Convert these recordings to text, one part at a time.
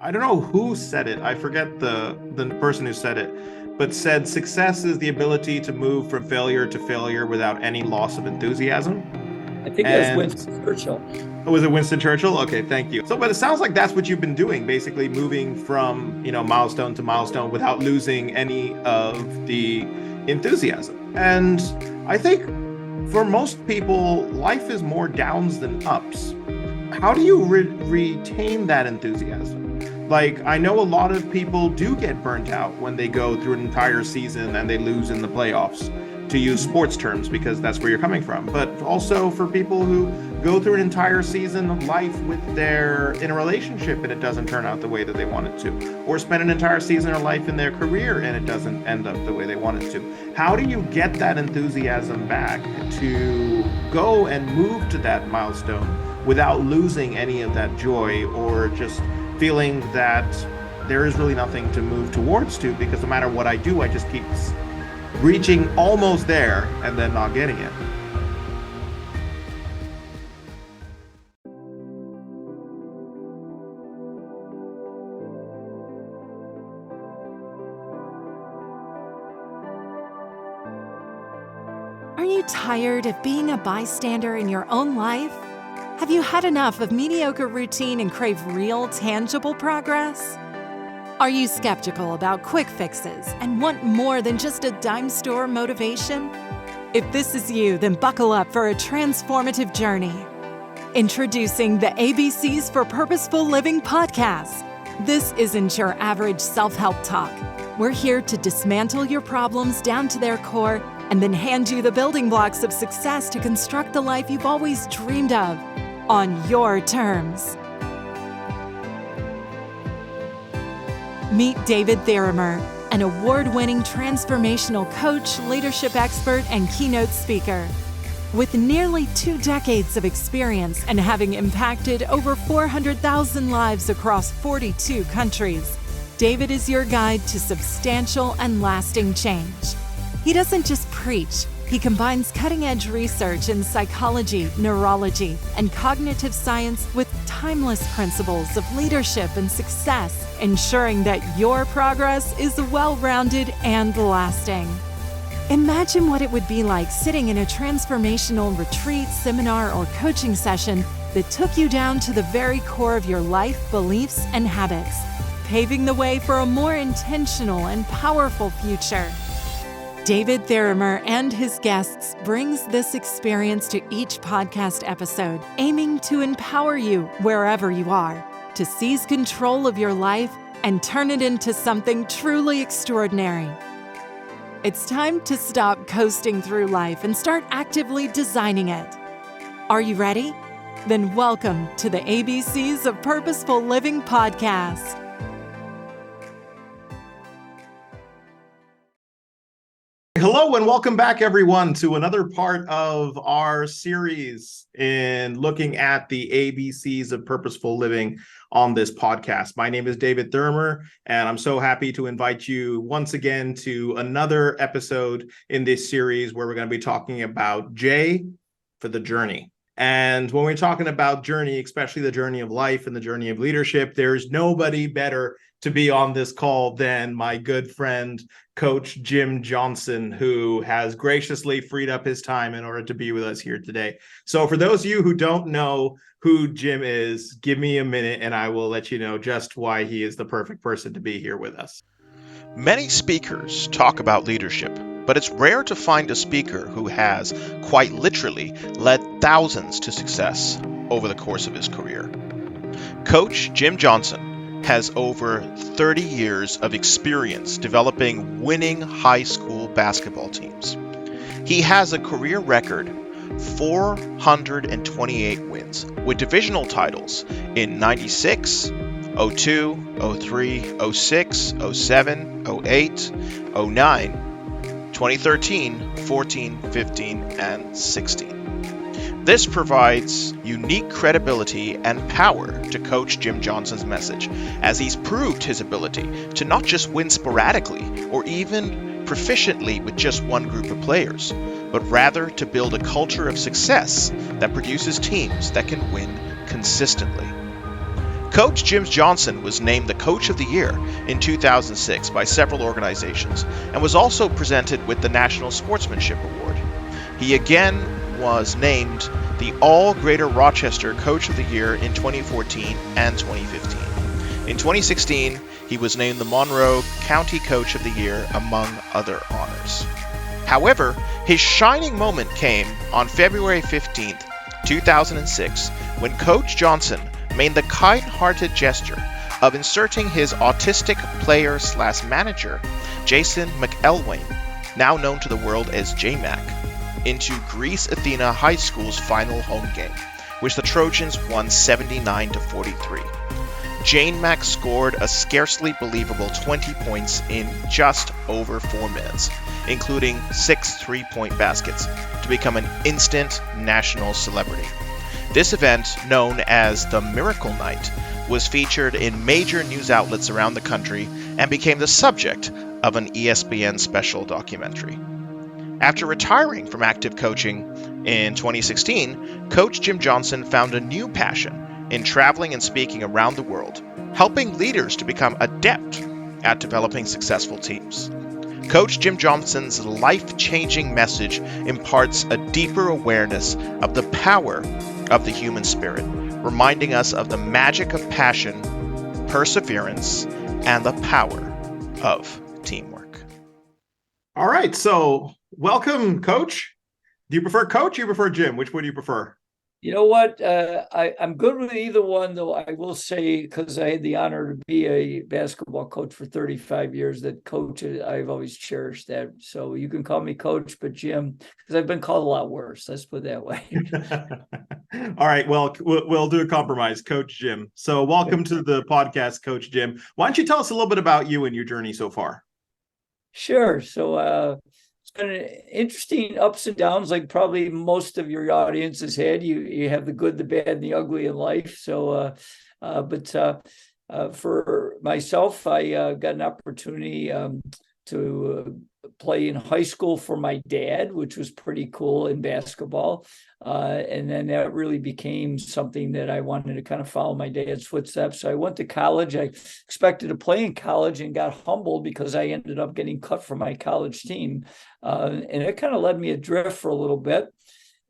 I don't know who said it. I forget the person who said it, but said success is the ability to move from failure to failure without any loss of enthusiasm. I think that was And Winston Churchill. was it Winston Churchill? Okay, thank you. So, but it sounds like that's what you've been doing, basically moving from, milestone to milestone without losing any of the enthusiasm. And I think for most people, life is more downs than ups. How do you retain that enthusiasm? Like, I know a lot of people do get burnt out when they go through an entire season and they lose in the playoffs, to use sports terms, because that's where you're coming from. But also for people who go through an entire season of life in a relationship and it doesn't turn out the way that they want it to, or spend an entire season of life in their career and it doesn't end up the way they want it to. How do you get that enthusiasm back to go and move to that milestone without losing any of that joy, or just feeling that there is really nothing to move towards to, because no matter what I do, I just keep reaching almost there and then not getting it? Are you tired of being a bystander in your own life? Have you had enough of mediocre routine and crave real, tangible progress? Are you skeptical about quick fixes and want more than just a dime store motivation? If this is you, then buckle up for a transformative journey. Introducing the ABCs for Purposeful Living podcast. This isn't your average self-help talk. We're here to dismantle your problems down to their core and then hand you the building blocks of success to construct the life you've always dreamed of on your terms. Meet David Therimer, an award-winning transformational coach, leadership expert, and keynote speaker. With nearly 2 decades of experience and having impacted over 400,000 lives across 42 countries, David is your guide to substantial and lasting change. He doesn't just preach. He combines cutting-edge research in psychology, neurology, and cognitive science with timeless principles of leadership and success, ensuring that your progress is well-rounded and lasting. Imagine what it would be like sitting in a transformational retreat, seminar, or coaching session that took you down to the very core of your life, beliefs, and habits, paving the way for a more intentional and powerful future. David Therimer and his guests brings this experience to each podcast episode, aiming to empower you wherever you are, to seize control of your life and turn it into something truly extraordinary. It's time to stop coasting through life and start actively designing it. Are you ready? Then welcome to the ABCs of Purposeful Living podcast. Hello and welcome back, everyone, to another part of our series in looking at the ABCs of Purposeful Living on this podcast. My name is David Therimer, and I'm so happy to invite you once again to another episode in this series where we're going to be talking about J for the journey. And when we're talking about journey, especially the journey of life and the journey of leadership, there's nobody better to be on this call than my good friend, Coach Jim Johnson, who has graciously freed up his time in order to be with us here today. So for those of you who don't know who Jim is, give me a minute and I will let you know just why he is the perfect person to be here with us. Many speakers talk about leadership, but it's rare to find a speaker who has, quite literally, led thousands to success over the course of his career. Coach Jim Johnson has over 30 years of experience developing winning high school basketball teams. He has a career record 428 wins, with divisional titles in 96, 02, 03, 06, 07, 08, 09, 2013, 14, 15, and 16. This provides unique credibility and power to Coach Jim Johnson's message, as he's proved his ability to not just win sporadically or even proficiently with just one group of players, but rather to build a culture of success that produces teams that can win consistently. Coach Jim Johnson was named the Coach of the Year in 2006 by several organizations and was also presented with the National Sportsmanship Award. He again was named the All Greater Rochester Coach of the Year in 2014 and 2015. In 2016, he was named the Monroe County Coach of the Year, among other honors. However, his shining moment came on February 15th, 2006, when Coach Johnson made the kind-hearted gesture of inserting his autistic player/manager, Jason McElwain, now known to the world as J-Mac, into Greece Athena High School's final home game, which the Trojans won 79-43. J-Mac scored a scarcely believable 20 points in just over 4 minutes, including 6 3-point baskets, to become an instant national celebrity. This event, known as the Miracle Night, was featured in major news outlets around the country and became the subject of an ESPN special documentary. After retiring from active coaching in 2016, Coach Jim Johnson found a new passion in traveling and speaking around the world, helping leaders to become adept at developing successful teams. Coach Jim Johnson's life-changing message imparts a deeper awareness of the power of the human spirit, reminding us of the magic of passion, perseverance, and the power of teamwork. All right, so welcome, Coach. Do you prefer Coach or you prefer Jim? Which one do you prefer? You know what? I'm good with either one, though I will say, because I had the honor to be a basketball coach for 35 years, that Coach, I've always cherished that. So you can call me Coach, but Jim, because I've been called a lot worse. Let's put it that way. All right, well, we'll do a compromise, Coach Jim. So welcome to the podcast, Coach Jim. Why don't you tell us a little bit about you and your journey so far? Sure. So it's been an interesting ups and downs, like probably most of your audience has had. You have the good, the bad, and the ugly in life. So, for myself, I got an opportunity to play in high school for my dad, which was pretty cool in basketball. And then that really became something that I wanted to kind of follow my dad's footsteps. So I went to college. I expected to play in college and got humbled because I ended up getting cut from my college team. And it kind of led me adrift for a little bit,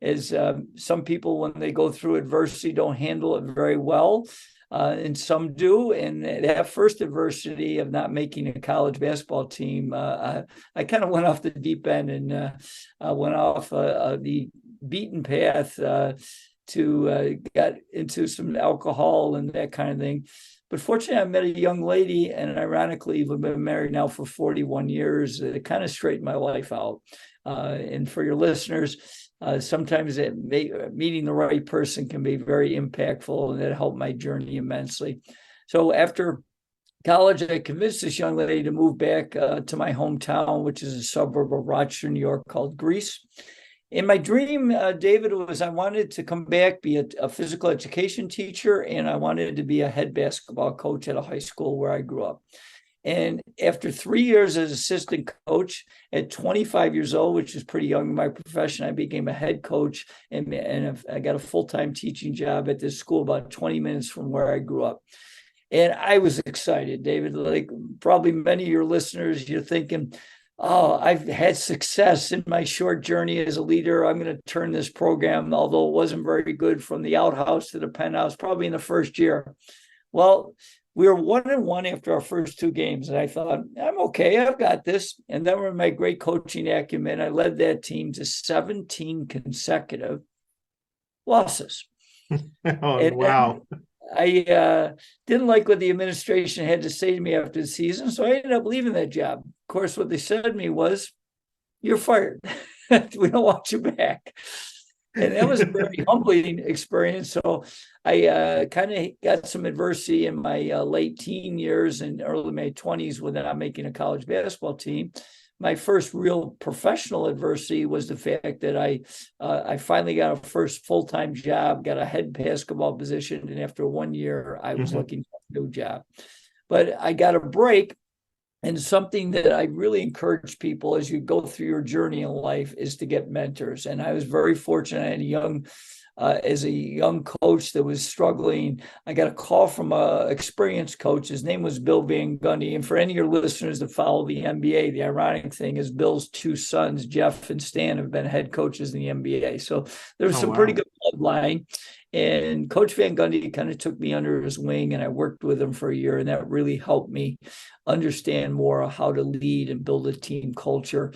as some people, when they go through adversity, don't handle it very well. And some do. And that first adversity of not making a college basketball team, I kind of went off the deep end and went off the beaten path to got into some alcohol and that kind of thing. But fortunately, I met a young lady, and ironically, we've been married now for 41 years. It kind of straightened my life out. And for your listeners, sometimes meeting the right person can be very impactful, and it helped my journey immensely. So after college, I convinced this young lady to move back to my hometown, which is a suburb of Rochester, New York, called Greece. And my dream, David, was I wanted to come back, be a physical education teacher, and I wanted to be a head basketball coach at a high school where I grew up. And after 3 years as assistant coach at 25 years old, which is pretty young in my profession, I became a head coach, and I got a full-time teaching job at this school about 20 minutes from where I grew up. And I was excited, David. Like probably many of your listeners, you're thinking, oh, I've had success in my short journey as a leader. I'm going to turn this program, although it wasn't very good, from the outhouse to the penthouse, probably in the first year. Well, we were 1-1 after our first 2 games. And I thought, I'm okay, I've got this. And then with my great coaching acumen, I led that team to 17 consecutive losses. Wow. I didn't like what the administration had to say to me after the season, so I ended up leaving that job. Of course, what they said to me was, you're fired. We don't want you back. And that was a very humbling experience. So I kind of got some adversity in my late teen years and early my 20s with not making a college basketball team. My first real professional adversity was the fact that I finally got a first full-time job, got a head basketball position, and after 1 year, I was looking for a new job. But I got a break, and something that I really encourage people as you go through your journey in life is to get mentors. And I was very fortunate. I had a young as a young coach that was struggling. I got a call from a experienced coach. His name was Bill Van Gundy. And for any of your listeners that follow the NBA, the ironic thing is Bill's two sons, Jeff and Stan, have been head coaches in the NBA. So there's some pretty good bloodline. And Coach Van Gundy kind of took me under his wing, and I worked with him for a year, and that really helped me understand more of how to lead and build a team culture.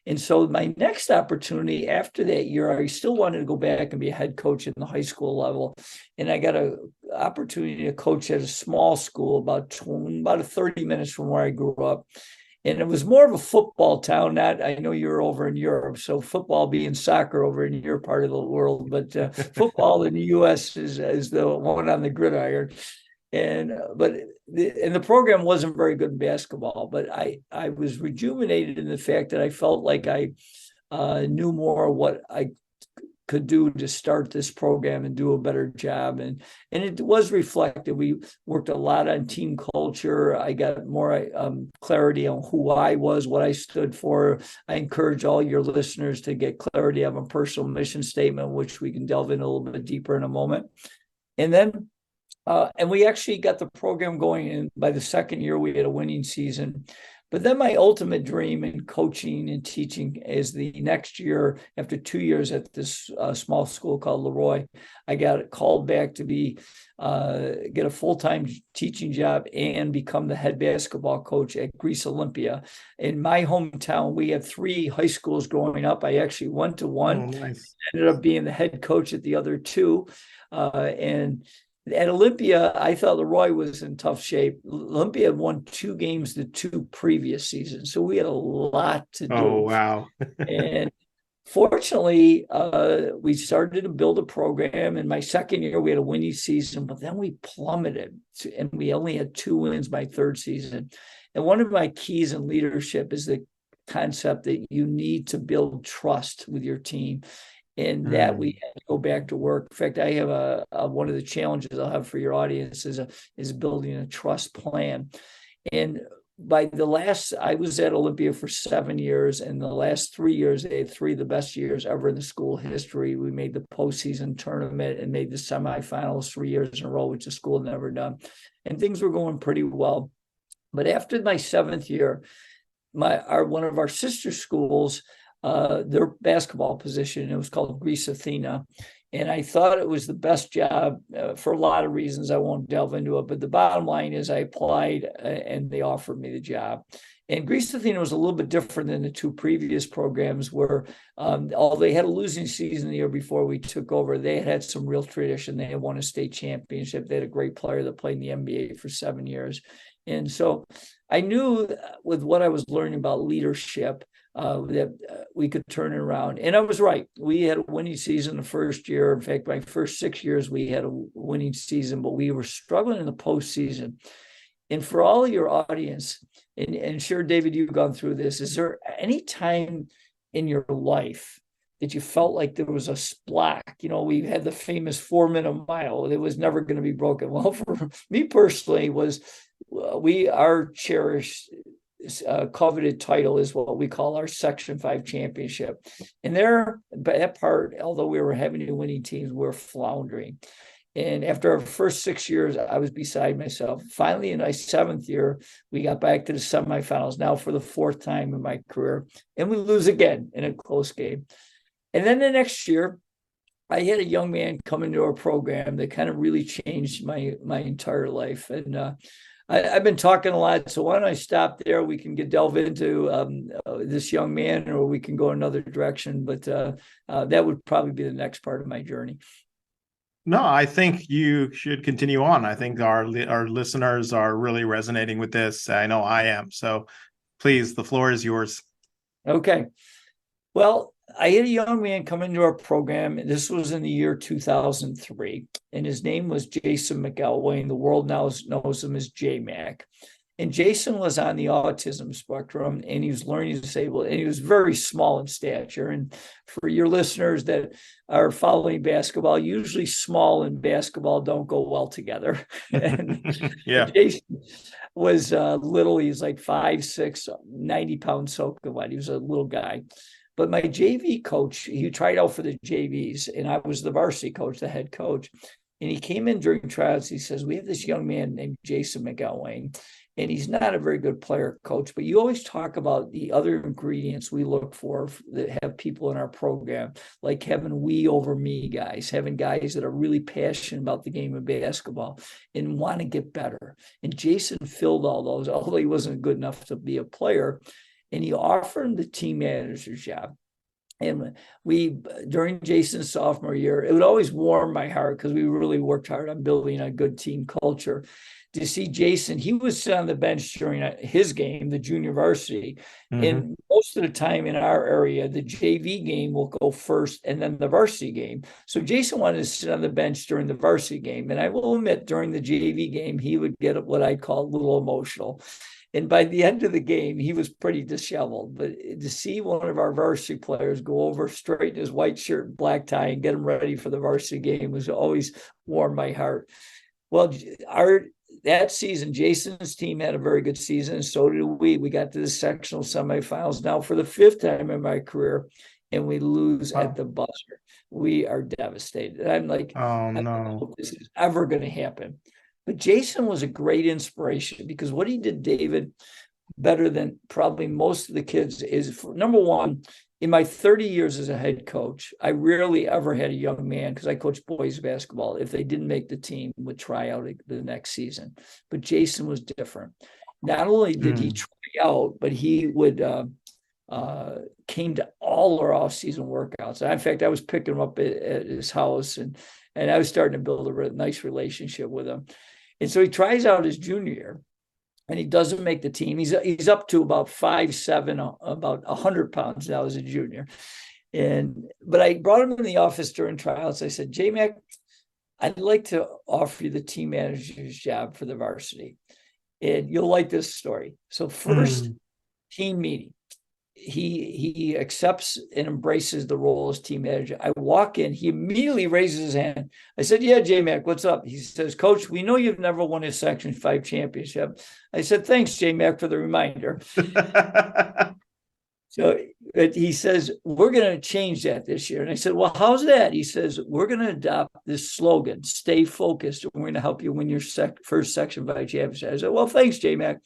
And so my next opportunity after that year, I still wanted to go back and be a head coach in the high school level. And I got an opportunity to coach at a small school about 30 minutes from where I grew up. And it was more of a football town. I know you're over in Europe, so football being soccer over in your part of the world, but football in the U.S. is the one on the gridiron. And the program wasn't very good in basketball, but I was rejuvenated in the fact that I felt like I knew more what I could do to start this program and do a better job. And it was reflected. We worked a lot on team culture. I got more clarity on who I was, what I stood for. I encourage all your listeners to get clarity of a personal mission statement, which we can delve in a little bit deeper in a moment. And then and we actually got the program going, and by the second year, we had a winning season. But then my ultimate dream in coaching and teaching is the next year, after 2 years at this small school called Leroy, I got called back to get a full-time teaching job and become the head basketball coach at Greece Olympia. In my hometown, we had 3 high schools growing up. I actually went to one, Nice. Ended up being the head coach at the other 2. And at Olympia, I thought Leroy was in tough shape. Olympia had won 2 games the 2 previous seasons, so we had a lot to do. Oh, wow. And fortunately, we started to build a program. In my second year, we had a winning season, but then we plummeted, and we only had 2 wins my third season. And one of my keys in leadership is the concept that you need to build trust with your team. And that we had to go back to work. In fact, I have one of the challenges I'll have for your audience is building a trust plan. And I was at Olympia for 7 years, and the last 3 years, they had 3 of the best years ever in the school history. We made the postseason tournament and made the semifinals 3 years in a row, which the school had never done. And things were going pretty well. But after my 7th year, one of our sister schools, their basketball position, it was called Greece Athena. And I thought it was the best job for a lot of reasons. I won't delve into it, but the bottom line is I applied and they offered me the job. And Greece Athena was a little bit different than the 2 previous programs where although they had a losing season the year before we took over, they had some real tradition. They had won a state championship. They had a great player that played in the NBA for 7 years. And so I knew with what I was learning about leadership, that we could turn it around. And I was right. We had a winning season the first year. In fact, my first 6 years, we had a winning season, but we were struggling in the postseason. And for all of your audience, and sure, David, you've gone through this, is there any time in your life that you felt like there was a splack? We had the famous 4-minute mile. It was never going to be broken. Well, for me personally, our cherished coveted title is what we call our Section 5 championship. And that part, although we were having winning teams, we were floundering. And after our first 6 years, I was beside myself. Finally, in my 7th year, we got back to the semifinals, now for the 4th time in my career. And we lose again in a close game. And then the next year, I had a young man come into our program that kind of really changed my entire life. And I've been talking a lot, so why don't I stop there? We can delve into this young man, or we can go another direction. But that would probably be the next part of my journey. No, I think you should continue on. I think our listeners are really resonating with this. I know I am. So please, the floor is yours. Okay. Well, I had a young man come into our program. This was in the year 2003, and his name was Jason McElwain, and the world now knows him as J-Mac. And Jason was on the autism spectrum, and he was learning disabled, and he was very small in stature. And for your listeners that are following basketball, usually small and basketball don't go well together. And yeah, Jason was little. He's like 5'6", 90 pounds soaking wet. He was a little guy. But my JV coach, he tried out for the JVs, and I was the varsity coach, the head coach. And he came in during tryouts. He says, we have this young man named Jason McElwain, and he's not a very good player, coach, but you always talk about the other ingredients we look for that have people in our program, like having we over me guys, having guys that are really passionate about the game of basketball and want to get better. And Jason filled all those, although he wasn't good enough to be a player. And he offered him the team manager's job. And we, during Jason's sophomore year, it would always warm my heart because we really worked hard on building a good team culture. To see Jason, he was sitting on the bench during his game, the junior varsity. And most of the time in our area, the JV game will go first and then the varsity game. So Jason wanted to sit on the bench during the varsity game. And I will admit, during the JV game, he would get what I call a little emotional. And by the end of the game, he was pretty disheveled. But to see one of our varsity players go over, straighten his white shirt and black tie and get him ready for the varsity game was always warmed my heart. Well, that season, Jason's team had a very good season. So did we. We got to the sectional semifinals now for the 5th time in my career, and we lose at the buzzer. We are devastated. I'm like, oh no, I don't know if this is ever going to happen. But Jason was a great inspiration because what he did, David, better than probably most of the kids is, number one, in my 30 years as a head coach, I rarely ever had a young man, because I coached boys basketball, if they didn't make the team, would try out the next season. But Jason was different. Not only did he try out, but he would came to all our off-season workouts. In fact, I was picking him up at his house, and I was starting to build a nice relationship with him. And so he tries out his junior year, and he doesn't make the team. He's up to about 5'7", about 100 pounds now as a junior. But I brought him in the office during tryouts. I said, J-Mac, I'd like to offer you the team manager's job for the varsity. And you'll like this story. So first team meeting, he accepts and embraces the role as team manager. I walk in, he immediately raises his hand. I said, yeah, J-Mac, what's up? He says, Coach, we know you've never won a Section 5 championship. I said, thanks, J-Mac, for the reminder. So he says, we're going to change that this year. And I said, well, how's that? He says, we're going to adopt this slogan, stay focused, and we're going to help you win your first Section 5 championship. I said, well, thanks, J-Mac.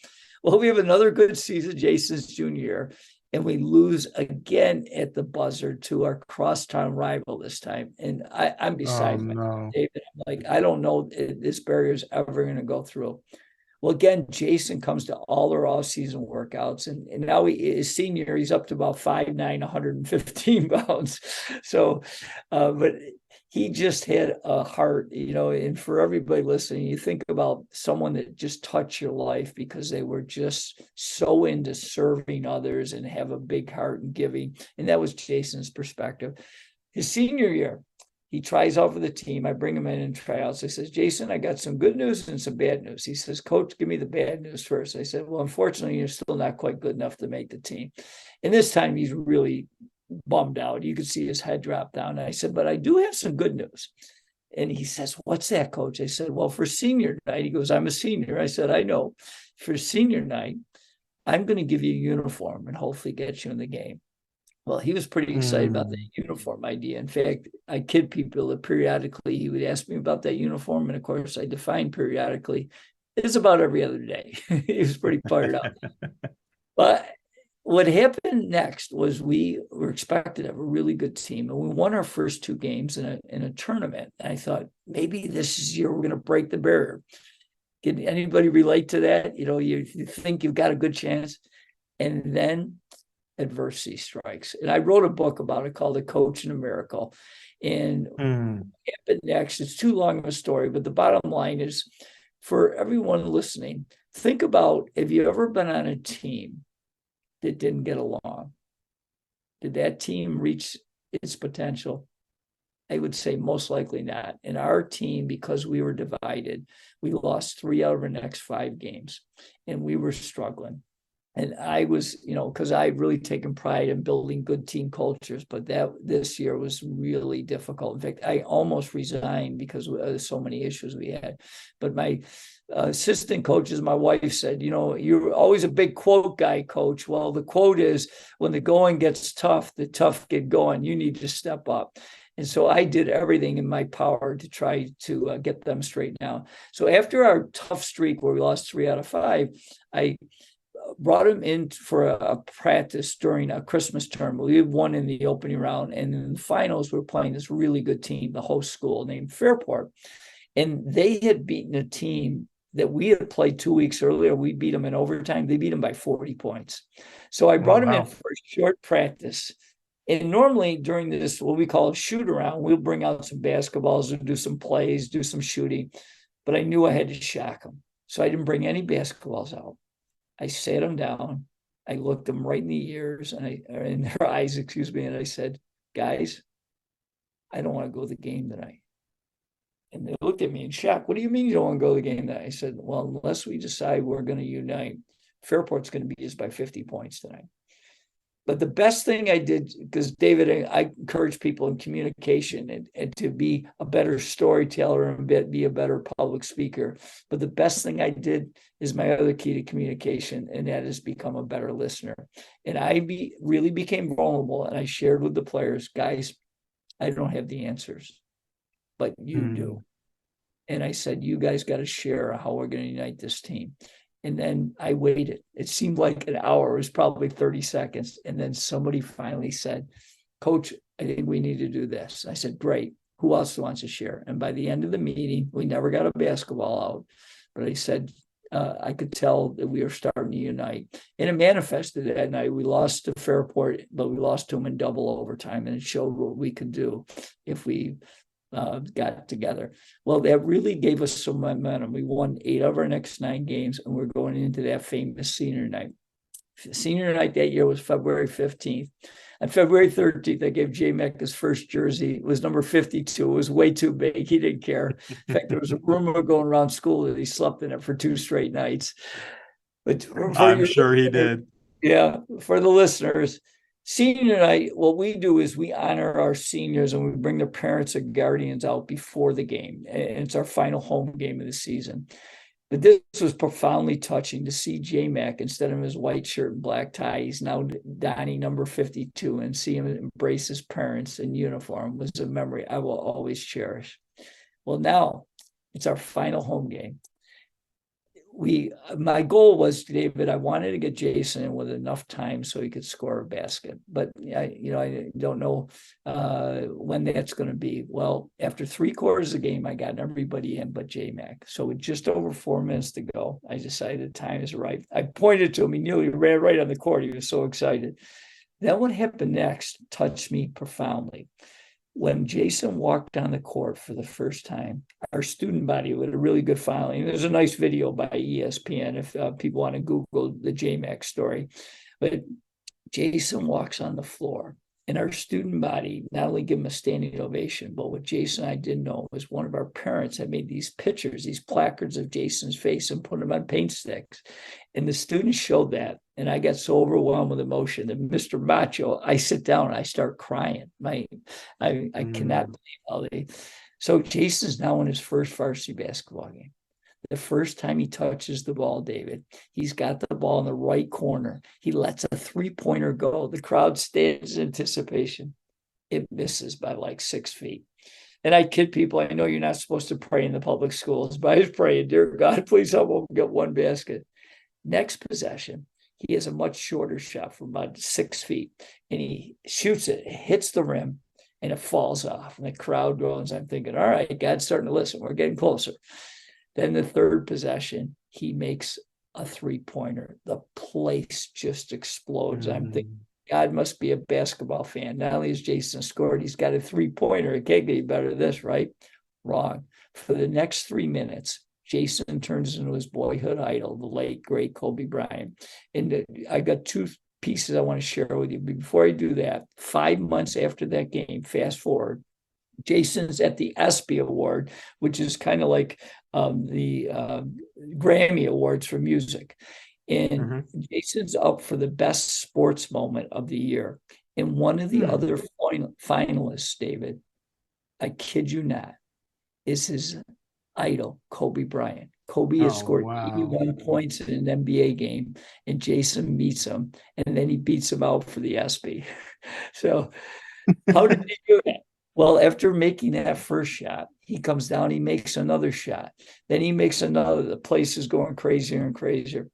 Well, we have another good season, Jason's junior year, and we lose again at the buzzer to our crosstown rival this time. And I'm beside myself, David. I'm like, I don't know if this barrier is ever going to go through. Well, again, Jason comes to all our off-season workouts, and now his senior, he's up to about 5'9", 115 pounds. So, but he just had a heart, and for everybody listening, you think about someone that just touched your life because they were just so into serving others and have a big heart and giving. And that was Jason's perspective. His senior year, he tries out for the team. I bring him in and tryouts. I says, Jason, I got some good news and some bad news. He says, Coach, give me the bad news first. I said, well, unfortunately, you're still not quite good enough to make the team. And this time he's really bummed out. You could see his head drop down. And I said, but I do have some good news. And he says, what's that, Coach? I said, well, for senior night, he goes, I'm a senior. I said, I know. For senior night, I'm going to give you a uniform and hopefully get you in the game. Well, he was pretty excited about the uniform idea. In fact, I kid people that periodically he would ask me about that uniform. And of course, I define periodically. It's about every other day. He was pretty fired up. But what happened next was we were expected to have a really good team. And we won our first 2 games in a tournament. And I thought, maybe this is the year we're going to break the barrier. Can anybody relate to that? You think you've got a good chance. And then adversity strikes. And I wrote a book about it called A Coach and a Miracle. And what happened next, it's too long of a story, but the bottom line is, for everyone listening, think about, have you ever been on a team that didn't get along? Did that team reach its potential? I would say most likely not. In our team, because we were divided, we lost 3 out of our next 5 games, and we were struggling. And I was, because I've really taken pride in building good team cultures, but this year was really difficult. In fact, I almost resigned because of so many issues we had. But my assistant coaches, my wife said, you're always a big quote guy, coach. Well, the quote is, when the going gets tough, the tough get going. You need to step up. And so I did everything in my power to try to get them straightened out. So after our tough streak where we lost 3 out of 5, I brought him in for a practice during a Christmas term. We won in the opening round, and in the finals, we're playing this really good team, the host school named Fairport. And they had beaten a team that we had played 2 weeks earlier. We beat them in overtime. They beat them by 40 points. So I brought him in for a short practice. And normally during this, what we call a shoot around, we'll bring out some basketballs and do some plays, do some shooting. But I knew I had to shock them. So I didn't bring any basketballs out. I sat them down. I looked them right in the ears or in their eyes, and I said, guys, I don't want to go to the game tonight. And they looked at me in shock. What do you mean you don't want to go to the game tonight? I said, well, unless we decide we're going to unite, Fairport's going to beat us by 50 points tonight. But the best thing I did, because David, I encourage people in communication and to be a better storyteller and be a better public speaker. But the best thing I did is my other key to communication, and that is become a better listener. And I really became vulnerable, and I shared with the players, guys, I don't have the answers, but you do. And I said, you guys got to share how we're going to unite this team. And then I waited. It seemed like an hour. It was probably 30 seconds. And then somebody finally said, Coach, I think we need to do this. I said, great. Who else wants to share? And by the end of the meeting, we never got a basketball out. But I said, I could tell that we were starting to unite. And it manifested that night. We lost to Fairport, but we lost to them in double overtime. And it showed what we could do if we got together. Well, that really gave us some momentum. We won 8 of our next 9 games, and we're going into that famous senior night. Senior night that year was February 15th. On February 13th, I gave J-Mac his first jersey. It was number 52. It was way too big. He didn't care. In fact, there was a rumor going around school that he slept in it for 2 straight nights. But I'm sure he did. Yeah, for the listeners, senior night, what we do is we honor our seniors and we bring their parents or guardians out before the game. And it's our final home game of the season. But this was profoundly touching to see J-Mac, instead of his white shirt and black tie, he's now donning number 52, and see him embrace his parents in uniform was a memory I will always cherish. Well, now it's our final home game. My goal was, David, I wanted to get Jason in with enough time so he could score a basket, but I don't know when that's going to be. Well, after 3 quarters of the game, I got everybody in but J-Mac. So with just over 4 minutes to go, I decided time is right. I pointed to him. He nearly ran right on the court. He was so excited. Then what happened next touched me profoundly. When Jason walked on the court for the first time, our student body with a really good following. There's a nice video by ESPN if people want to Google the J-Mac story. But Jason walks on the floor, and our student body not only give him a standing ovation, but what Jason and I didn't know was one of our parents had made these pictures, these placards of Jason's face, and put them on paint sticks. And the students showed that. And I got so overwhelmed with emotion that Mr. Macho, I sit down and I start crying. I cannot believe how So Jason's now in his first varsity basketball game. The first time he touches the ball, David, he's got the ball in the right corner. He lets a 3-pointer go. The crowd stands in anticipation. It misses by like 6 feet. And I kid people, I know you're not supposed to pray in the public schools, but I was praying, dear God, please help him get 1 basket. Next possession, he has a much shorter shot from about 6 feet, and he shoots it, hits the rim, and it falls off. And the crowd groans. I'm thinking, all right, God's starting to listen. We're getting closer. Then the third possession, he makes a 3-pointer. The place just explodes. I'm thinking, God must be a basketball fan. Not only has Jason scored, he's got a 3-pointer. It can't get better than this, right? Wrong. For the next 3 minutes, Jason turns into his boyhood idol, the late, great Kobe Bryant. And I got 2 pieces I want to share with you. Before I do that, 5 months after that game, fast forward, Jason's at the ESPY Award, which is kind of like the Grammy Awards for music. And Jason's up for the best sports moment of the year. And one of the other finalists, David, I kid you not, is his idol, Kobe Bryant. Kobe had Oh, scored wow. 81 points in an NBA game, and Jason meets him, and then he beats him out for the ESPY. So how did he do that? Well, after making that first shot, he comes down, he makes another shot. Then he makes another. The place is going crazier and crazier.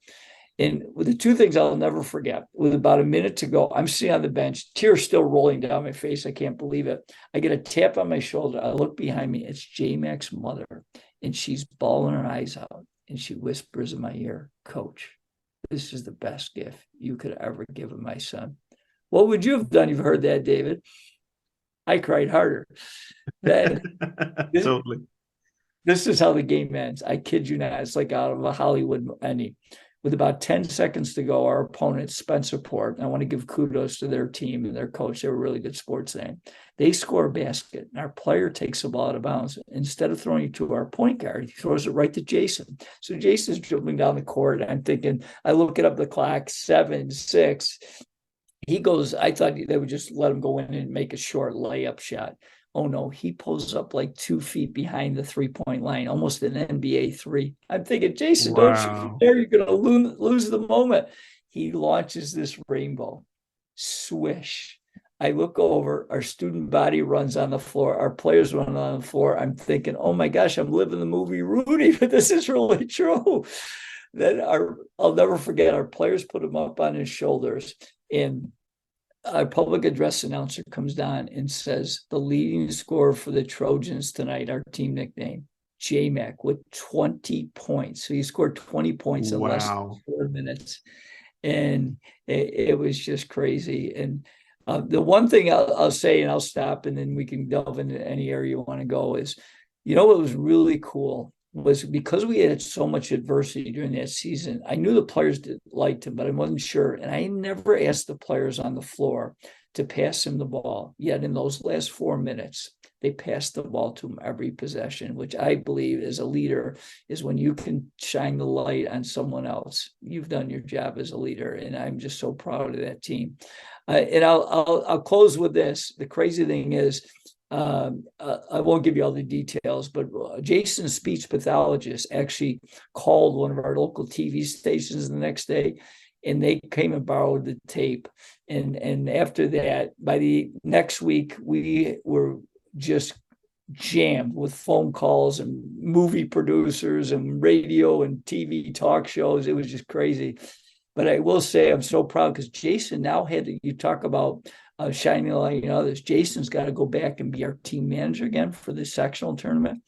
And with the two things I'll never forget, with about a minute to go, I'm sitting on the bench, tears still rolling down my face. I can't believe it. I get a tap on my shoulder. I look behind me. It's J-Mac's mother, and she's bawling her eyes out. And she whispers in my ear, Coach, this is the best gift you could ever give my son. What would you have done if you heard that, David? I cried harder. Then Totally. this is how the game ends. I kid you not. It's like out of a Hollywood ending. With about 10 seconds to go, our opponent, Spencerport, I want to give kudos to their team and their coach. They were really good sports thing. They score a basket, and our player takes the ball out of bounds. Instead of throwing it to our point guard, he throws it right to Jason. So Jason's dribbling down the court. I'm thinking, I look at the clock, 7, 6. He goes, I thought they would just let him go in and make a short layup shot. Oh no, he pulls up like 2 feet behind the 3-point line, almost an NBA three. I'm thinking, Jason, don't shoot from there. You're going to lose the moment. He launches this rainbow. Swish. I look over, our student body runs on the floor. Our players run on the floor. I'm thinking, oh my gosh, I'm living the movie Rudy, but this is really true. Then I'll never forget, our players put him up on his shoulders, and our public address announcer comes down and says, the leading scorer for the Trojans tonight, our team nickname, J-Mac, with 20 points. So he scored 20 points in less than 4 minutes. And it was just crazy. And the one thing I'll say, and I'll stop, and then we can delve into any area you want to go, is, what was really cool was, because we had so much adversity during that season, I knew the players liked him, but I wasn't sure. And I never asked the players on the floor to pass him the ball. Yet in those last 4 minutes, they passed the ball to him every possession, which I believe as a leader is when you can shine the light on someone else. You've done your job as a leader, and I'm just so proud of that team. And I'll close with this. The crazy thing is, I won't give you all the details, but Jason's speech pathologist actually called one of our local TV stations the next day, and they came and borrowed the tape. And after that, by the next week, we were just jammed with phone calls and movie producers and radio and TV talk shows. It was just crazy. But I will say I'm so proud, because Jason now you talk about shining a light in others. Jason's got to go back and be our team manager again for the sectional tournament.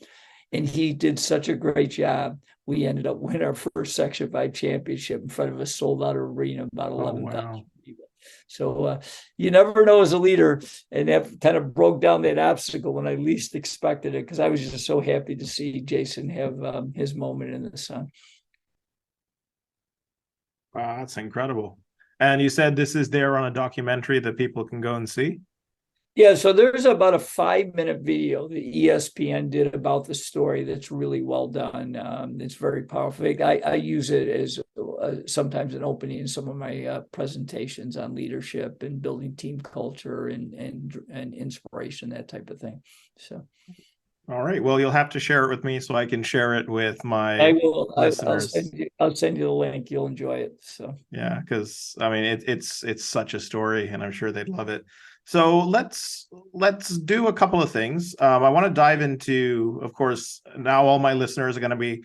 And he did such a great job. We ended up winning our first Section 5 championship in front of a sold-out arena, about 11,000 people. So you never know as a leader, and that kind of broke down that obstacle when I least expected it, because I was just so happy to see Jason have his moment in the sun. Wow, that's incredible. And you said this is there on a documentary that people can go and see? Yeah, so there's about a 5-minute video that ESPN did about the story that's really well done. It's very powerful. I use it as sometimes an opening in some of my presentations on leadership and building team culture and inspiration, that type of thing. So. All right. Well, you'll have to share it with me so I can share it with my I will. listeners. I'll send you the link. You'll enjoy it. So yeah, because I mean it's such a story, and I'm sure they'd love it. So let's do a couple of things. I want to dive into, of course, now all my listeners are going to be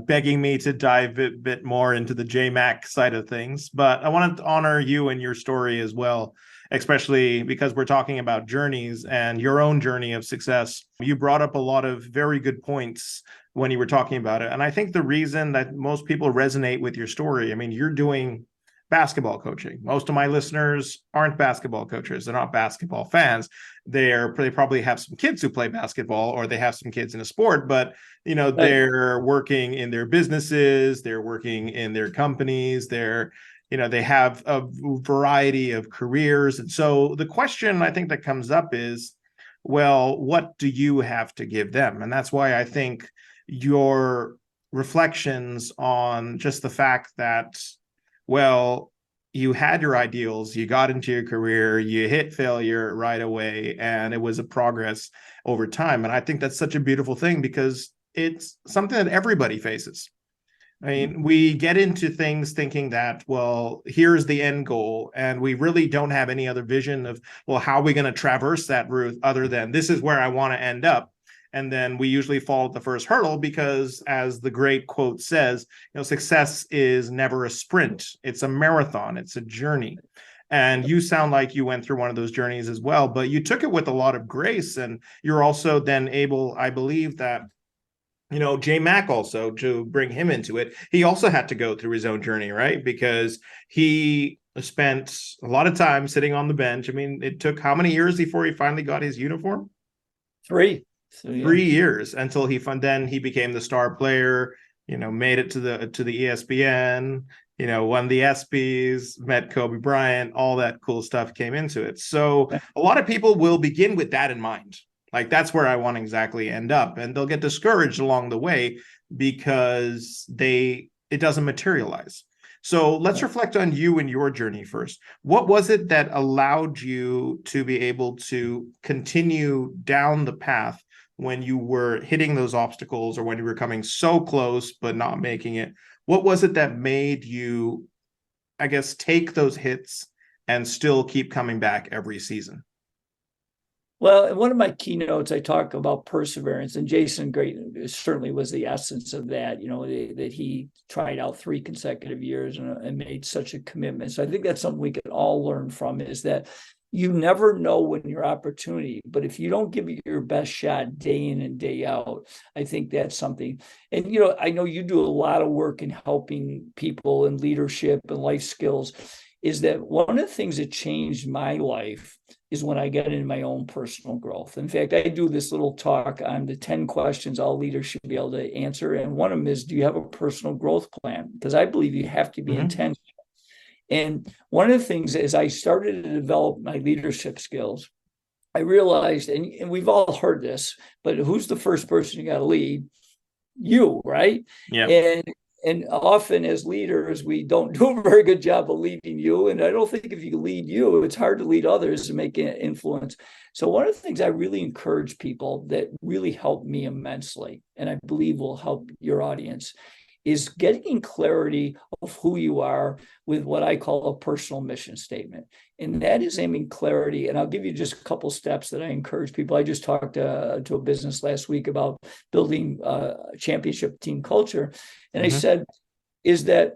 begging me to dive a bit more into the J-Mac side of things, but I want to honor you and your story as well, especially because we're talking about journeys and your own journey of success. You brought up a lot of very good points when you were talking about it. And I think the reason that most people resonate with your story, I mean, you're doing basketball coaching. Most of my listeners aren't basketball coaches. They're not basketball fans. They probably have some kids who play basketball, or they have some kids in a sport, but they're working in their businesses, they're working in their companies, they have a variety of careers. And so the question I think that comes up is, well, what do you have to give them? And that's why I think your reflections on just the fact that, well, you had your ideals, you got into your career, you hit failure right away, and it was a progress over time. And I think that's such a beautiful thing, because it's something that everybody faces. I mean, we get into things thinking that, well, here's the end goal, and we really don't have any other vision of, well, how are we going to traverse that route other than this is where I want to end up. And then we usually fall at the first hurdle because, as the great quote says, success is never a sprint. It's a marathon. It's a journey. And you sound like you went through one of those journeys as well, but you took it with a lot of grace. And you're also then able, I believe that, J Mac also, to bring him into it, he also had to go through his own journey, right? Because he spent a lot of time sitting on the bench. I mean, it took how many years before he finally got his uniform? 3. So, yeah. 3 years until then he became the star player, made it to the ESPN, won the ESPYs, met Kobe Bryant, all that cool stuff came into it. So a lot of people will begin with that in mind. Like, that's where I want to exactly end up. And they'll get discouraged along the way because it doesn't materialize. So let's reflect on you and your journey first. What was it that allowed you to be able to continue down the path when you were hitting those obstacles, or when you were coming so close but not making it? What was it that made you, I guess, take those hits and still keep coming back every season? Well, in one of my keynotes, I talk about perseverance, and Jason Great certainly was the essence of that, that he tried out 3 consecutive years and made such a commitment. So I think that's something we can all learn from, is that you never know when your opportunity, but if you don't give it your best shot day in and day out, I think that's something. And, I know you do a lot of work in helping people in leadership and life skills. Is that one of the things that changed my life is when I got into my own personal growth. In fact, I do this little talk on the 10 questions all leaders should be able to answer. And one of them is, do you have a personal growth plan? Because I believe you have to be intentional. And one of the things, as I started to develop my leadership skills, I realized, and we've all heard this, but who's the first person you got to lead? You, right? Yeah. And often as leaders, we don't do a very good job of leading you. And I don't think if you lead you, it's hard to lead others and make an influence. So one of the things I really encourage people that really helped me immensely, and I believe will help your audience, is getting clarity of who you are with what I call a personal mission statement. And that is aiming clarity. And I'll give you just a couple steps that I encourage people. I just talked to a business last week about building a championship team culture. And I said, is that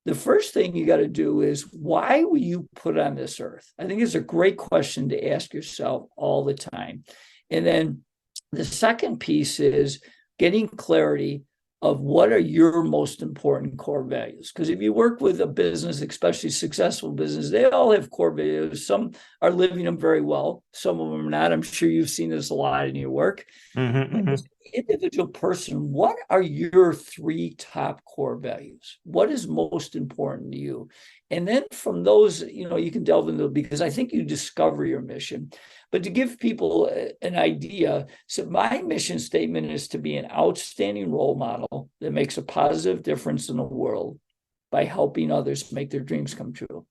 the first thing you got to do is, why were you put on this earth? I think it's a great question to ask yourself all the time. And then the second piece is getting clarity of what are your most important core values. Because if you work with a business, especially successful business, they all have core values. Some are living them very well. Some of them are not. I'm sure you've seen this a lot in your work. As an individual person, what are your 3 top core values? What is most important to you? And then from those, you can delve into, because I think you discover your mission. But to give people an idea, so my mission statement is to be an outstanding role model that makes a positive difference in the world by helping others make their dreams come true.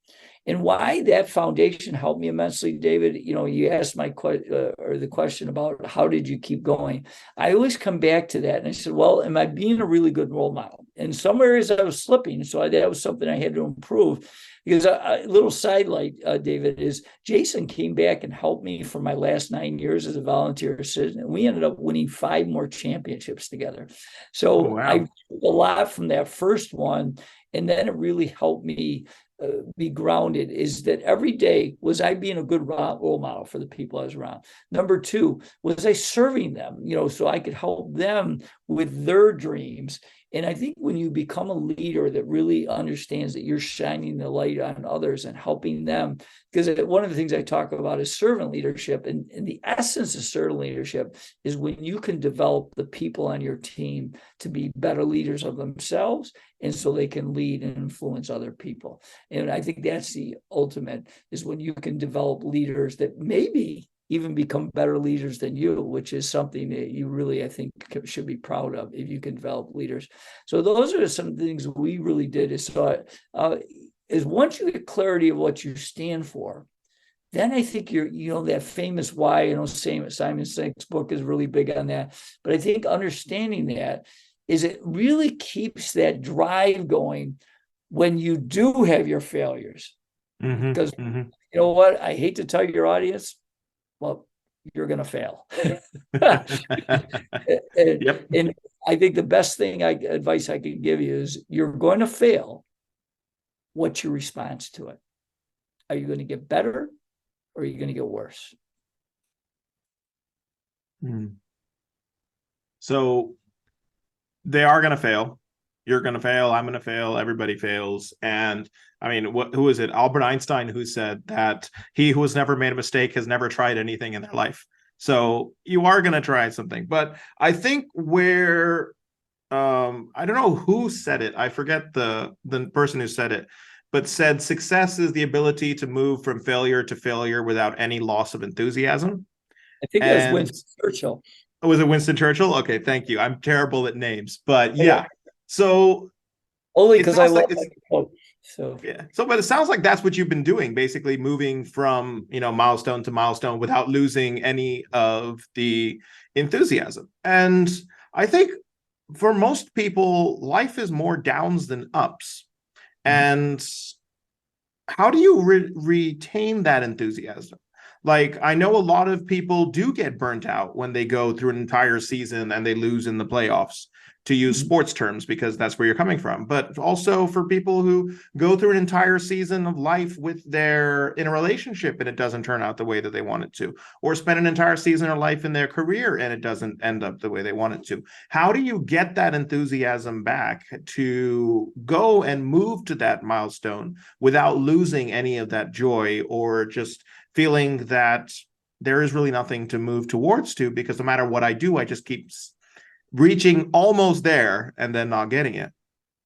And why that foundation helped me immensely, David, you asked the question about how did you keep going? I always come back to that. And I said, well, am I being a really good role model? In some areas I was slipping. So that was something I had to improve. Because a little sidelight, David, is Jason came back and helped me for my last 9 years as a volunteer assistant. And we ended up winning 5 more championships together. So I learned a lot from that first one. And then it really helped me be grounded, is that every day, was I being a good role model for the people I was around? Number 2, was I serving them, so I could help them with their dreams? And I think when you become a leader that really understands that you're shining the light on others and helping them, because one of the things I talk about is servant leadership. And the essence of servant leadership is when you can develop the people on your team to be better leaders of themselves, and so they can lead and influence other people. And I think that's the ultimate, is when you can develop leaders that maybe even become better leaders than you, which is something that you really, I think, should be proud of if you can develop leaders. So those are some things we really did, is once you get clarity of what you stand for, then I think that famous why, Simon Sinek's book is really big on that. But I think understanding that is it really keeps that drive going when you do have your failures. Because you know what? I hate to tell your audience, well, you're going to fail. And I think the best advice I can give you is you're going to fail. What's your response to it? Are you going to get better or are you going to get worse? So they are going to fail. You're going to fail. I'm going to fail. Everybody fails. And I mean, who is it? Albert Einstein, who said that he who has never made a mistake has never tried anything in their life. So you are going to try something. But I think where, I don't know who said it. I forget the person who said it, but said success is the ability to move from failure to failure without any loss of enthusiasm. I think it was Winston Churchill. Oh, was it Winston Churchill? Okay, thank you. I'm terrible at names, but yeah. So only because I love that quote. So yeah. So, but it sounds like that's what you've been doing, basically moving from milestone to milestone without losing any of the enthusiasm. And I think for most people, life is more downs than ups. And how do you retain that enthusiasm? Like, I know a lot of people do get burnt out when they go through an entire season and they lose in the playoffs, to use sports terms, because that's where you're coming from. But also for people who go through an entire season of life in a relationship and it doesn't turn out the way that they want it to, or spend an entire season of life in their career and it doesn't end up the way they want it to. How do you get that enthusiasm back to go and move to that milestone without losing any of that joy, or just feeling that there is really nothing to move towards because no matter what I do, I just keep reaching almost there and then not getting it?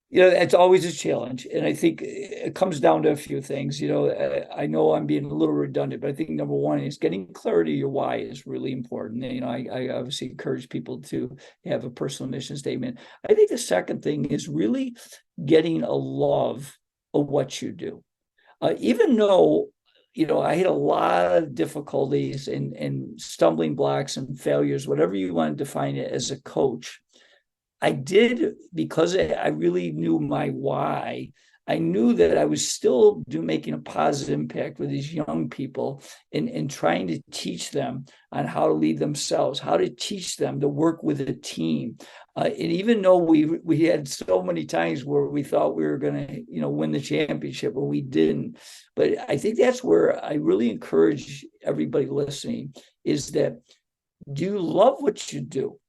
It's always a challenge. And I think it comes down to a few things. I know I'm being a little redundant, but I think number one is getting clarity of your why is really important. I obviously encourage people to have a personal mission statement. I think the second thing is really getting a love of what you do. Even though I had a lot of difficulties and stumbling blocks and failures, whatever you want to define it, as a coach. I did, because I really knew my why. I knew that I was still making a positive impact with these young people and trying to teach them on how to lead themselves, how to teach them to work with a team. And even though we had so many times where we thought we were going to, win the championship, and we didn't. But I think that's where I really encourage everybody listening is that, do you love what you do?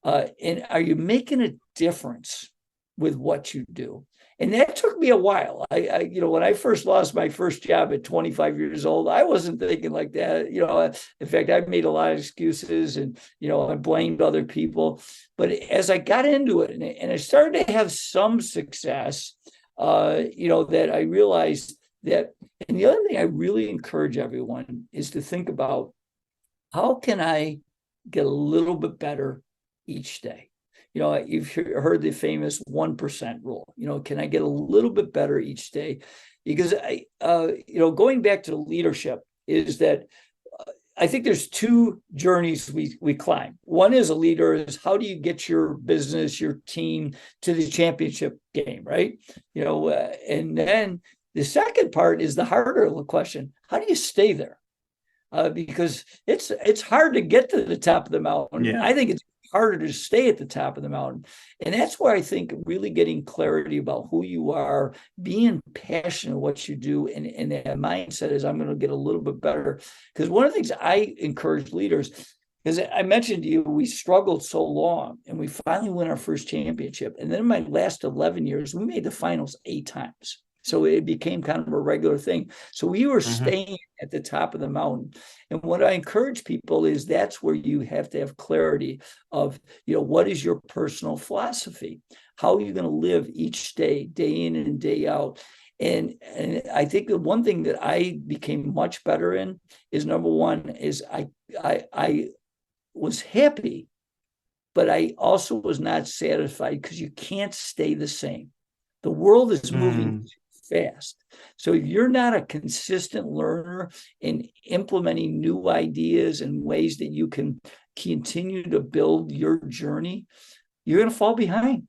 And are you making a difference with what you do? And that took me a while. I when I first lost my first job at 25 years old, I wasn't thinking like that. In fact, I made a lot of excuses and, I blamed other people. But as I got into it and I started to have some success, that I realized that, and the other thing I really encourage everyone is to think about, how can I get a little bit better each day? You've heard the famous 1% rule. Can I get a little bit better each day? Because going back to leadership is that I think there's two journeys we climb. One is a leader is, how do you get your business, your team to the championship game, right? And then the second part is the harder question. How do you stay there? Because it's hard to get to the top of the mountain. Yeah. I think it's harder to stay at the top of the mountain. And that's where I think really getting clarity about who you are, being passionate what you do, and that mindset is, I'm going to get a little bit better. Because one of the things I encourage leaders, because I mentioned to you, we struggled so long and we finally won our first championship. And then in my last 11 years, we made the finals 8 times. So it became kind of a regular thing. So we were staying at the top of the mountain. And what I encourage people is, that's where you have to have clarity of, what is your personal philosophy? How are you going to live each day, day in and day out? And I think the one thing that I became much better in is, number one, is I was happy, but I also was not satisfied, because you can't stay the same. The world is moving fast. So if you're not a consistent learner in implementing new ideas and ways that you can continue to build your journey, you're going to fall behind.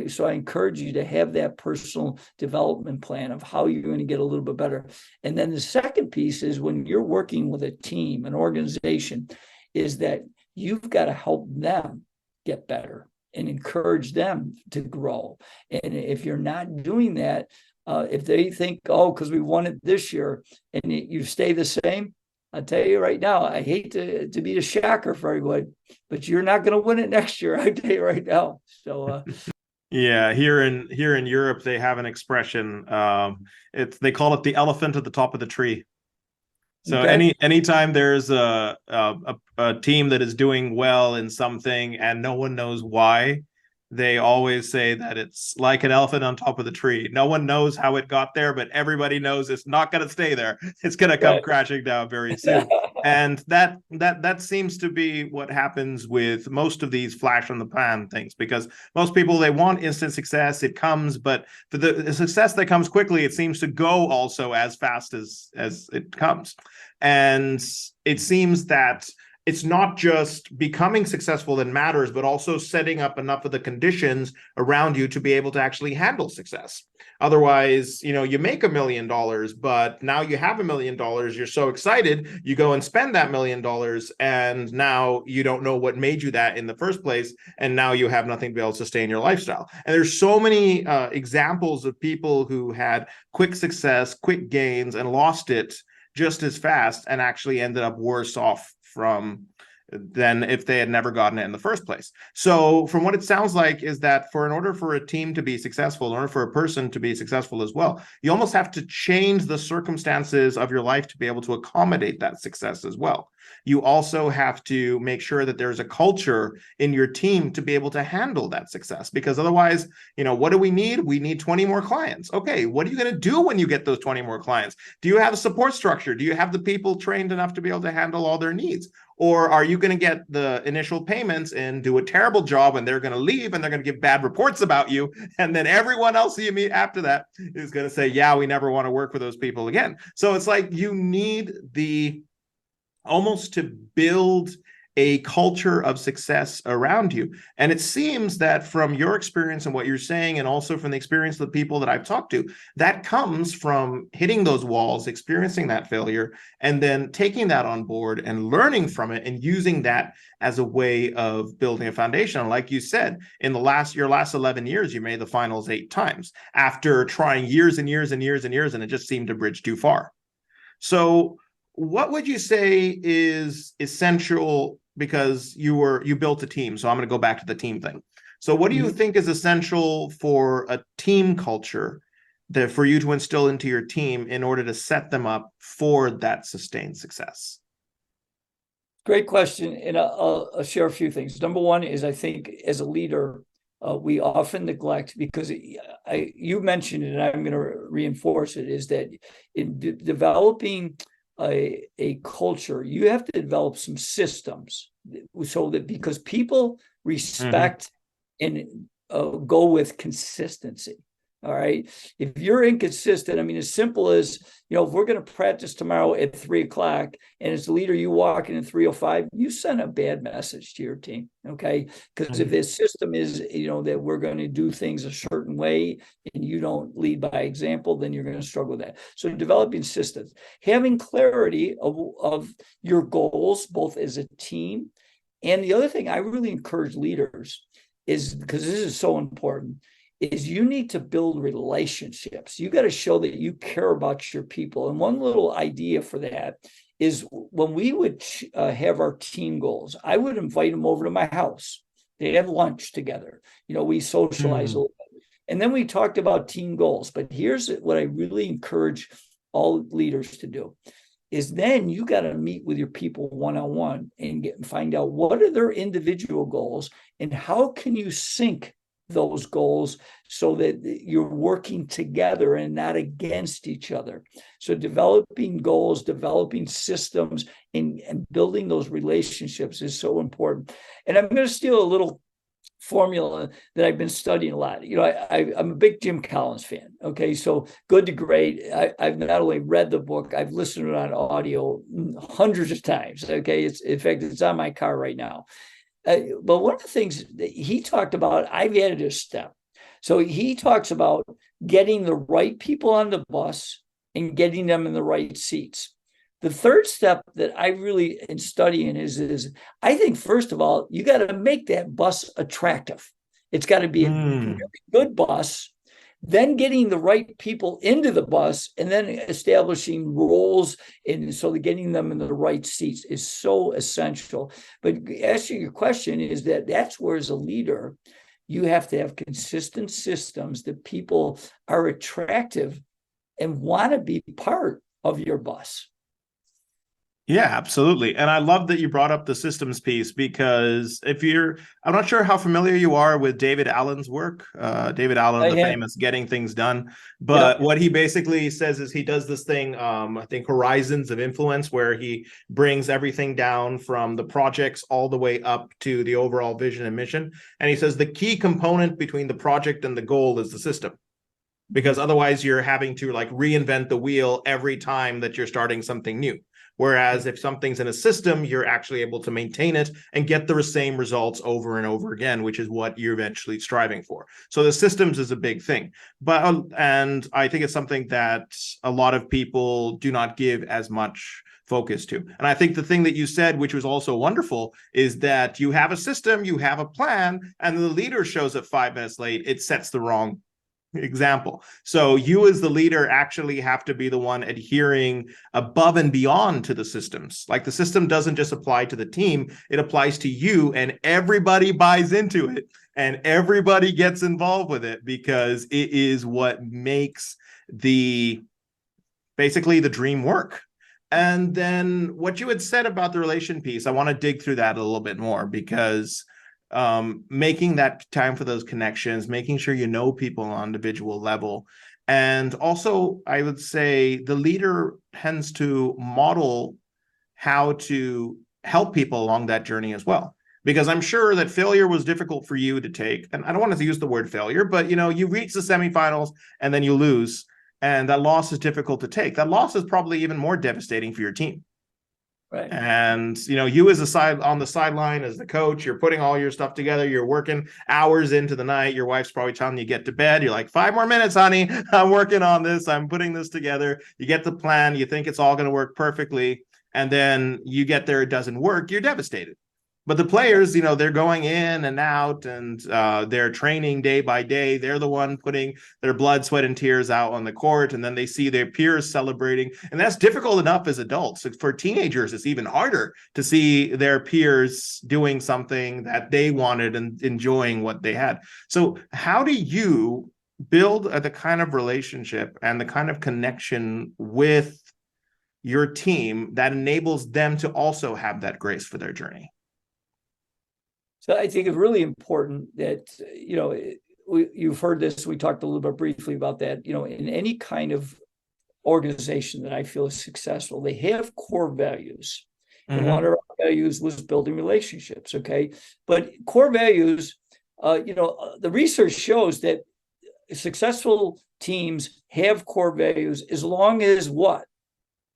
So I encourage you to have that personal development plan of how you're going to get a little bit better. And then the second piece is when you're working with a team, an organization, is that you've got to help them get better and encourage them to grow. And if you're not doing that, if they think, oh, because we won it this year and you stay the same, I'll tell you right now, I hate to be a shocker for everyone, but you're not going to win it next year. I tell you right now. So, yeah, here in Europe, they have an expression. They call it the elephant at the top of the tree. So okay. anytime there's a team that is doing well in something and no one knows why, they always say that it's like an elephant on top of the tree. No one knows how it got there, but everybody knows it's not going to stay there. It's going to come crashing down very soon. And that seems to be what happens with most of these flash in the pan things, because most people, they want instant success. It comes, but for the success that comes quickly, it seems to go also as fast as it comes. And it seems that it's not just becoming successful that matters, but also setting up enough of the conditions around you to be able to actually handle success. Otherwise, you make $1 million, but now you have $1 million. You're so excited, you go and spend that $1 million, and now you don't know what made you that in the first place, and now you have nothing to be able to sustain your lifestyle. And there's so many examples of people who had quick success, quick gains, and lost it just as fast, and actually ended up worse off than if they had never gotten it in the first place. So from what it sounds like is that in order for a team to be successful, in order for a person to be successful as well, you almost have to change the circumstances of your life to be able to accommodate that success as well. You also have to make sure that there's a culture in your team to be able to handle that success, because otherwise, what do we need? We need 20 more clients. Okay, what are you going to do when you get those 20 more clients? Do you have a support structure? Do you have the people trained enough to be able to handle all their needs? Or are you going to get the initial payments and do a terrible job, and they're going to leave and they're going to give bad reports about you, and then everyone else you meet after that is going to say, yeah, we never want to work with those people again. So it's like you need almost to build a culture of success around you. And it seems that from your experience and what you're saying, and also from the experience of the people that I've talked to, that comes from hitting those walls, experiencing that failure, and then taking that on board and learning from it and using that as a way of building a foundation. And like you said, in your last 11 years, you made the finals 8 times after trying years and years and years and years, and it just seemed to bridge too far. So what would you say is essential, because you built a team? So I'm going to go back to the team thing. So what do you think is essential for a team culture for you to instill into your team in order to set them up for that sustained success? Great question. And I'll share a few things. Number one is, I think as a leader, we often neglect, because you mentioned it and I'm going to reinforce it, is that in developing a culture, you have to develop some systems, so that, because people respect and go with consistency. All right. If you're inconsistent, I mean, as simple as, if we're going to practice tomorrow at 3:00, and as a leader, you walk in at 3:05, you send a bad message to your team. Okay. Because if this system is, that we're going to do things a certain way, and you don't lead by example, then you're going to struggle with that. So developing systems, having clarity of your goals, both as a team. And the other thing I really encourage leaders is, because this is so important, is you need to build relationships. You got to show that you care about your people. And one little idea for that is, when we would have our team goals, I would invite them over to my house. They have lunch together. We socialize a little bit. And then we talked about team goals. But here's what I really encourage all leaders to do, is then you got to meet with your people one-on-one and find out what are their individual goals, and how can you sync those goals so that you're working together and not against each other. So developing goals, developing systems, and building those relationships is so important. And I'm going to steal a little formula that I've been studying a lot. I'm a big Jim Collins fan. Okay, so Good to Great. I've not only read the book, I've listened to it on audio hundreds of times. Okay, in fact, it's on my car right now. But one of the things that he talked about, I've added a step. So he talks about getting the right people on the bus and getting them in the right seats. The third step that I really am studying is I think, first of all, you got to make that bus attractive. It's got to be a really good bus, then getting the right people into the bus, and then establishing roles. And so getting them in the right seats is so essential. But answering your question is that's where, as a leader, you have to have consistent systems that people are attractive and want to be part of your bus. Yeah, absolutely. And I love that you brought up the systems piece, because I'm not sure how familiar you are with David Allen's work, David Allen, the famous Getting Things Done. But what he basically says is he does this thing, I think Horizons of Influence, where he brings everything down from the projects all the way up to the overall vision and mission. And he says the key component between the project and the goal is the system, because otherwise you're having to like reinvent the wheel every time that you're starting something new. Whereas if something's in a system, you're actually able to maintain it and get the same results over and over again, which is what you're eventually striving for. So the systems is a big thing. And I think it's something that a lot of people do not give as much focus to. And I think the thing that you said, which was also wonderful, is that you have a system, you have a plan, and the leader shows up 5 minutes late, it sets the wrong example. So you as the leader actually have to be the one adhering above and beyond to the systems. Like the system doesn't just apply to the team, it applies to you, and everybody buys into it and everybody gets involved with it, because it is what makes basically the dream work. And then what you had said about the relation piece, I want to dig through that a little bit more, because making that time for those connections, making sure you know people on an individual level. And also, I would say the leader tends to model how to help people along that journey as well. Because I'm sure that failure was difficult for you to take. And I don't want to use the word failure, but you reach the semifinals and then you lose. And that loss is difficult to take. That loss is probably even more devastating for your team. Right. And you as on the sideline as the coach, you're putting all your stuff together, you're working hours into the night, your wife's probably telling you get to bed, you're like, 5 more minutes, honey, I'm working on this, I'm putting this together. You get the plan, you think it's all going to work perfectly, and then you get there, it doesn't work, you're devastated. But the players, they're going in and out, and they're training day by day. They're the one putting their blood, sweat, and tears out on the court, and then they see their peers celebrating. And that's difficult enough as adults. For teenagers, it's even harder to see their peers doing something that they wanted and enjoying what they had. So how do you build the kind of relationship and the kind of connection with your team that enables them to also have that grace for their journey? So I think it's really important that, you've heard this, we talked a little bit briefly about that, in any kind of organization that I feel is successful, they have core values. Mm-hmm. And one of our values was building relationships, okay? But core values, the research shows that successful teams have core values as long as what?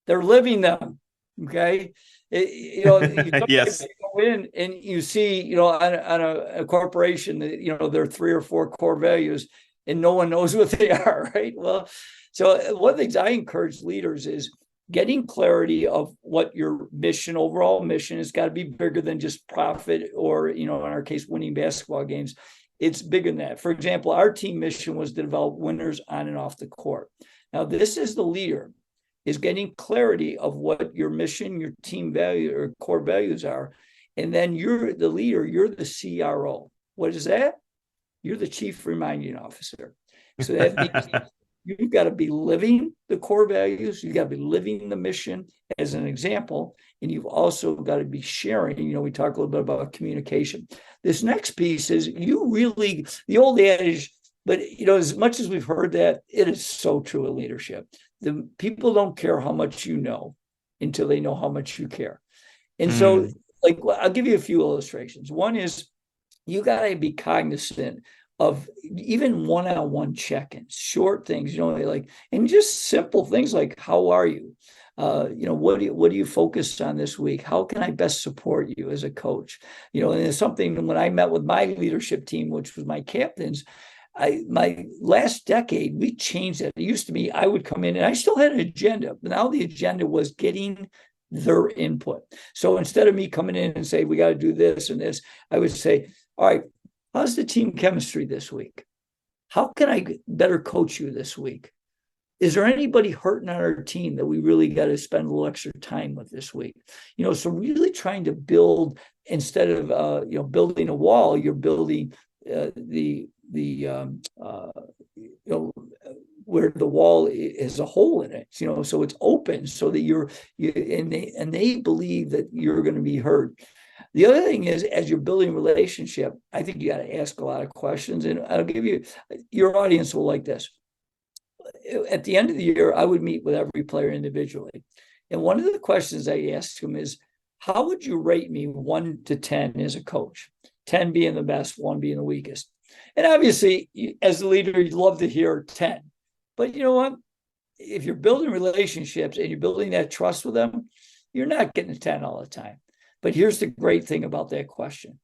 They're living them, okay? Yes. You go in and you see, on a corporation that, there are 3 or 4 core values and no one knows what they are, right? Well, so one of the things I encourage leaders is getting clarity of what your overall mission has got to be bigger than just profit or, in our case, winning basketball games. It's bigger than that. For example, our team mission was to develop winners on and off the court. Now, this is the leader. Is getting clarity of what your mission, your team value or core values are. And then you're the leader, you're the CRO. What is that? You're the chief reminding officer. So that means you've got to be living the core values. You've got to be living the mission as an example. And you've also got to be sharing. We talk a little bit about communication. This next piece is the old adage, but as much as we've heard that, it is so true in leadership. The people don't care how much you know until they know how much you care. And so, I'll give you a few illustrations. One is you got to be cognizant of even one-on-one check-ins, short things, like, and just simple things like, how are you? What do you focus on this week? How can I best support you as a coach? And it's something when I met with my leadership team, which was my captains, my last decade, we changed it. It used to be I would come in and I still had an agenda, but now the agenda was getting their input. So instead of me coming in and say, we got to do this and this, I would say, all right, how's the team chemistry this week? How can I better coach you this week? Is there anybody hurting on our team that we really got to spend a little extra time with this week? So really trying to build, instead of building a wall, you're building where the wall is a hole in it, so it's open, so that they believe that you're going to be heard. The other thing is, as you're building a relationship, I think you got to ask a lot of questions, and I'll give you, your audience will like this. At the end of the year, I would meet with every player individually. And one of the questions I asked them is, how would you rate me 1 to 10 as a coach? 10 being the best, 1 being the weakest. And obviously, as a leader, you'd love to hear 10. But you know what? If you're building relationships and you're building that trust with them, you're not getting a 10 all the time. But here's the great thing about that question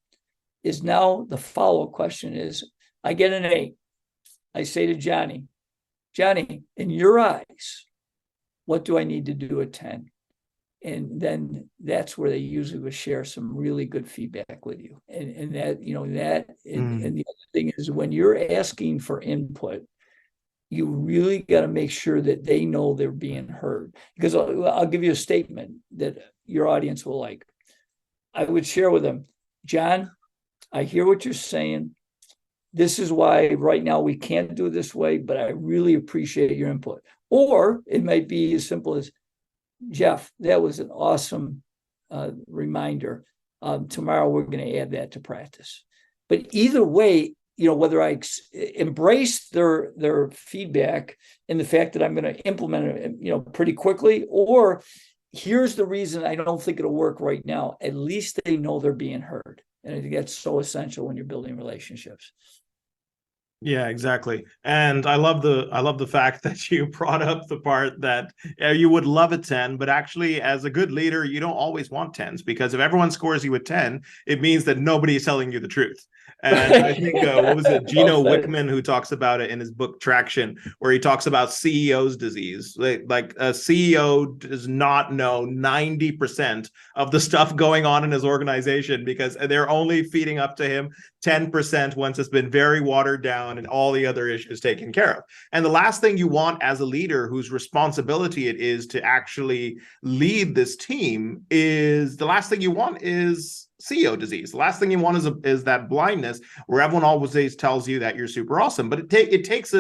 is now the follow-up question is, I get an 8. I say to Johnny, in your eyes, what do I need to do at 10? And then that's where they usually will share some really good feedback with you. And that, and the other thing is, when you're asking for input, you really got to make sure that they know they're being heard. Because I'll give you a statement that your audience will like. I would share with them, John, I hear what you're saying. This is why right now we can't do it this way, but I really appreciate your input. Or it might be as simple as, Jeff, that was an awesome reminder. Tomorrow we're going to add that to practice. But either way, whether I embrace their feedback and the fact that I'm going to implement it, pretty quickly, or here's the reason I don't think it'll work right now, at least they know they're being heard. And I think that's so essential when you're building relationships. Yeah, exactly. And I love the fact that you brought up the part that you would love a 10, but actually as a good leader, you don't always want 10s, because if everyone scores you a 10, it means that nobody is telling you the truth. And I think, what was it, Gino Wickman, who talks about it in his book Traction, where he talks about CEO's disease. Like a CEO does not know 90% of the stuff going on in his organization, because they're only feeding up to him 10% once it's been very watered down and all the other issues taken care of. And the last thing you want as a leader whose responsibility it is to actually lead this team is, the last thing you want is CEO disease. The last thing you want is that blindness where everyone always tells you that you're super awesome. But it takes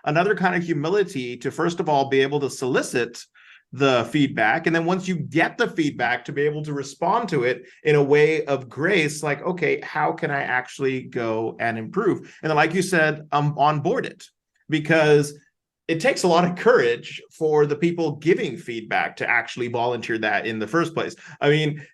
another kind of humility to, first of all, be able to solicit the feedback, and then once you get the feedback, to be able to respond to it in a way of grace, like, okay, how can I actually go and improve? And then, like you said, onboard it, because it takes a lot of courage for the people giving feedback to actually volunteer that in the first place. I mean,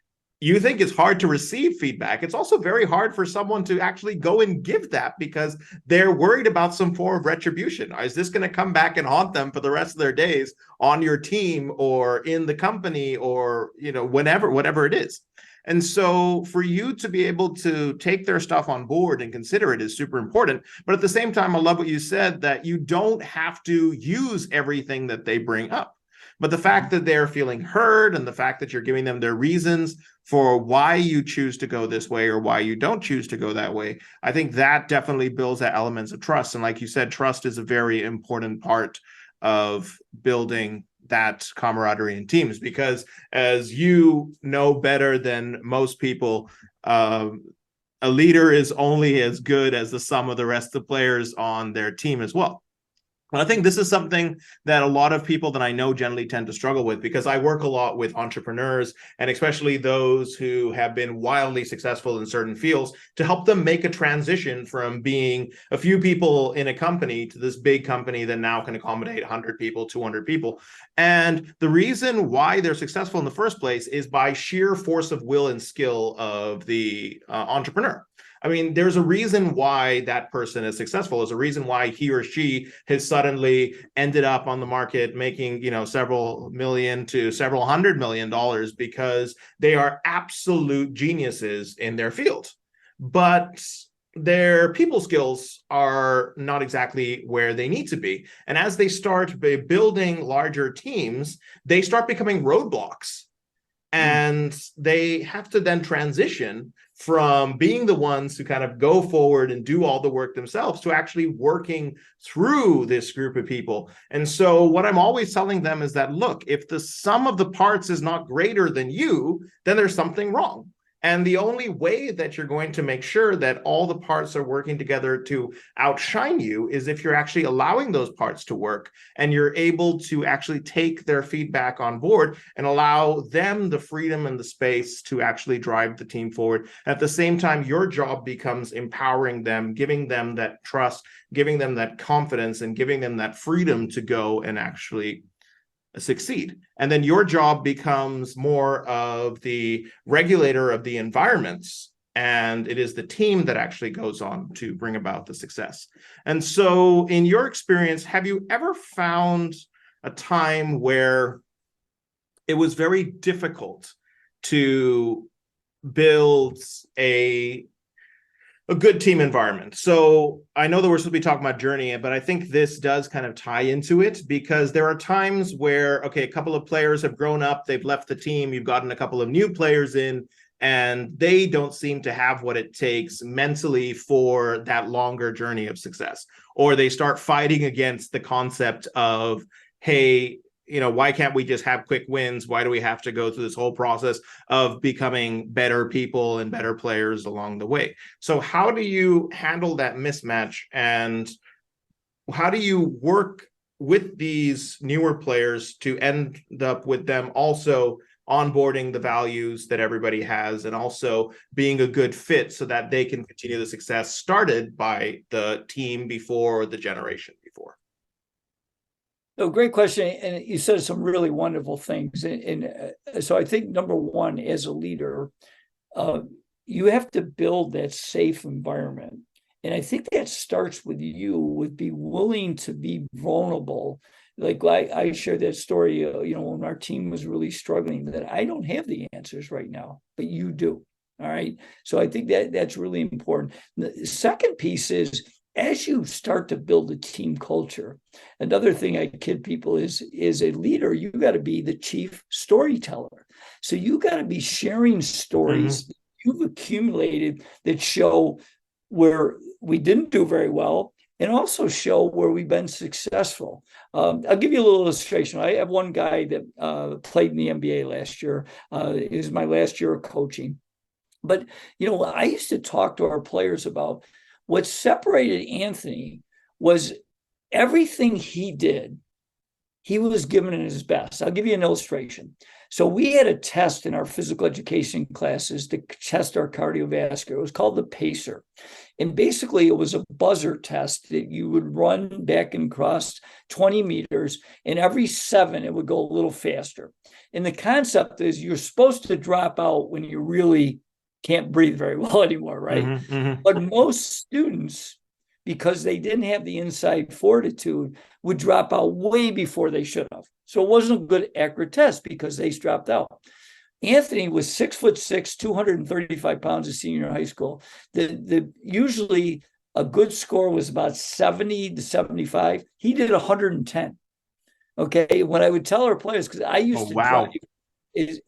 you think it's hard to receive feedback. It's also very hard for someone to actually go and give that, because they're worried about some form of retribution. Is this going to come back and haunt them for the rest of their days on your team or in the company, or, whatever it is? And so for you to be able to take their stuff on board and consider it is super important. But at the same time, I love what you said, that you don't have to use everything that they bring up. But the fact that they're feeling heard, and the fact that you're giving them their reasons for why you choose to go this way or why you don't choose to go that way, I think that definitely builds that elements of trust. And like you said, trust is a very important part of building that camaraderie in teams, because as you know better than most people, a leader is only as good as the sum of the rest of the players on their team as well. And I think this is something that a lot of people that I know generally tend to struggle with, because I work a lot with entrepreneurs, and especially those who have been wildly successful in certain fields, to help them make a transition from being a few people in a company to this big company that now can accommodate 100 people, 200 people. And the reason why they're successful in the first place is by sheer force of will and skill of the entrepreneur. I mean, there's a reason why that person is successful. There's a reason why he or she has suddenly ended up on the market making, several million to several $100 million, because they are absolute geniuses in their field. But their people skills are not exactly where they need to be. And as they start building larger teams, they start becoming roadblocks. And they have to then transition from being the ones who kind of go forward and do all the work themselves to actually working through this group of people. And so what I'm always telling them is that, look, if the sum of the parts is not greater than you, then there's something wrong. And the only way that you're going to make sure that all the parts are working together to outshine you is if you're actually allowing those parts to work, and you're able to actually take their feedback on board and allow them the freedom and the space to actually drive the team forward. At the same time, your job becomes empowering them, giving them that trust, giving them that confidence, and giving them that freedom to go and actually succeed. And then your job becomes more of the regulator of the environments, and it is the team that actually goes on to bring about the success. And so in your experience, have you ever found a time where it was very difficult to build a good team environment? So I know that we're supposed to be talking about journey, but I think this does kind of tie into it, because there are times where, okay, a couple of players have grown up, they've left the team, you've gotten a couple of new players in, and they don't seem to have what it takes mentally for that longer journey of success. Or they start fighting against the concept of, hey, why can't we just have quick wins? Why do we have to go through this whole process of becoming better people and better players along the way? So how do you handle that mismatch, and how do you work with these newer players to end up with them also onboarding the values that everybody has, and also being a good fit so that they can continue the success started by the team before, or the generation before? Oh, great question. And you said some really wonderful things. And so I think, number one, as a leader, you have to build that safe environment. And I think that starts with you, with be willing to be vulnerable. Like I shared that story, when our team was really struggling, that I don't have the answers right now, but you do. All right. So I think that's really important. The second piece is, as you start to build a team culture, another thing I kid people is a leader, you got to be the chief storyteller. So you got to be sharing stories that you've accumulated that show where we didn't do very well, and also show where we've been successful. I'll give you a little illustration. I have one guy that played in the NBA last year. It was my last year of coaching. But, I used to talk to our players about what separated Anthony was everything he did, he was given in his best. I'll give you an illustration. So we had a test in our physical education classes to test our cardiovascular. It was called the PACER. And basically it was a buzzer test that you would run back and across 20 meters, and every 7, it would go a little faster. And the concept is you're supposed to drop out when you really can't breathe very well anymore, right? But most students, because they didn't have the inside fortitude, would drop out way before they should have. So it wasn't a good accurate test because they dropped out. Anthony was 6'6", 235 pounds as senior in high school. The usually a good score was about 70 to 75. He did 110. Okay, when I would tell our players, because I used to drive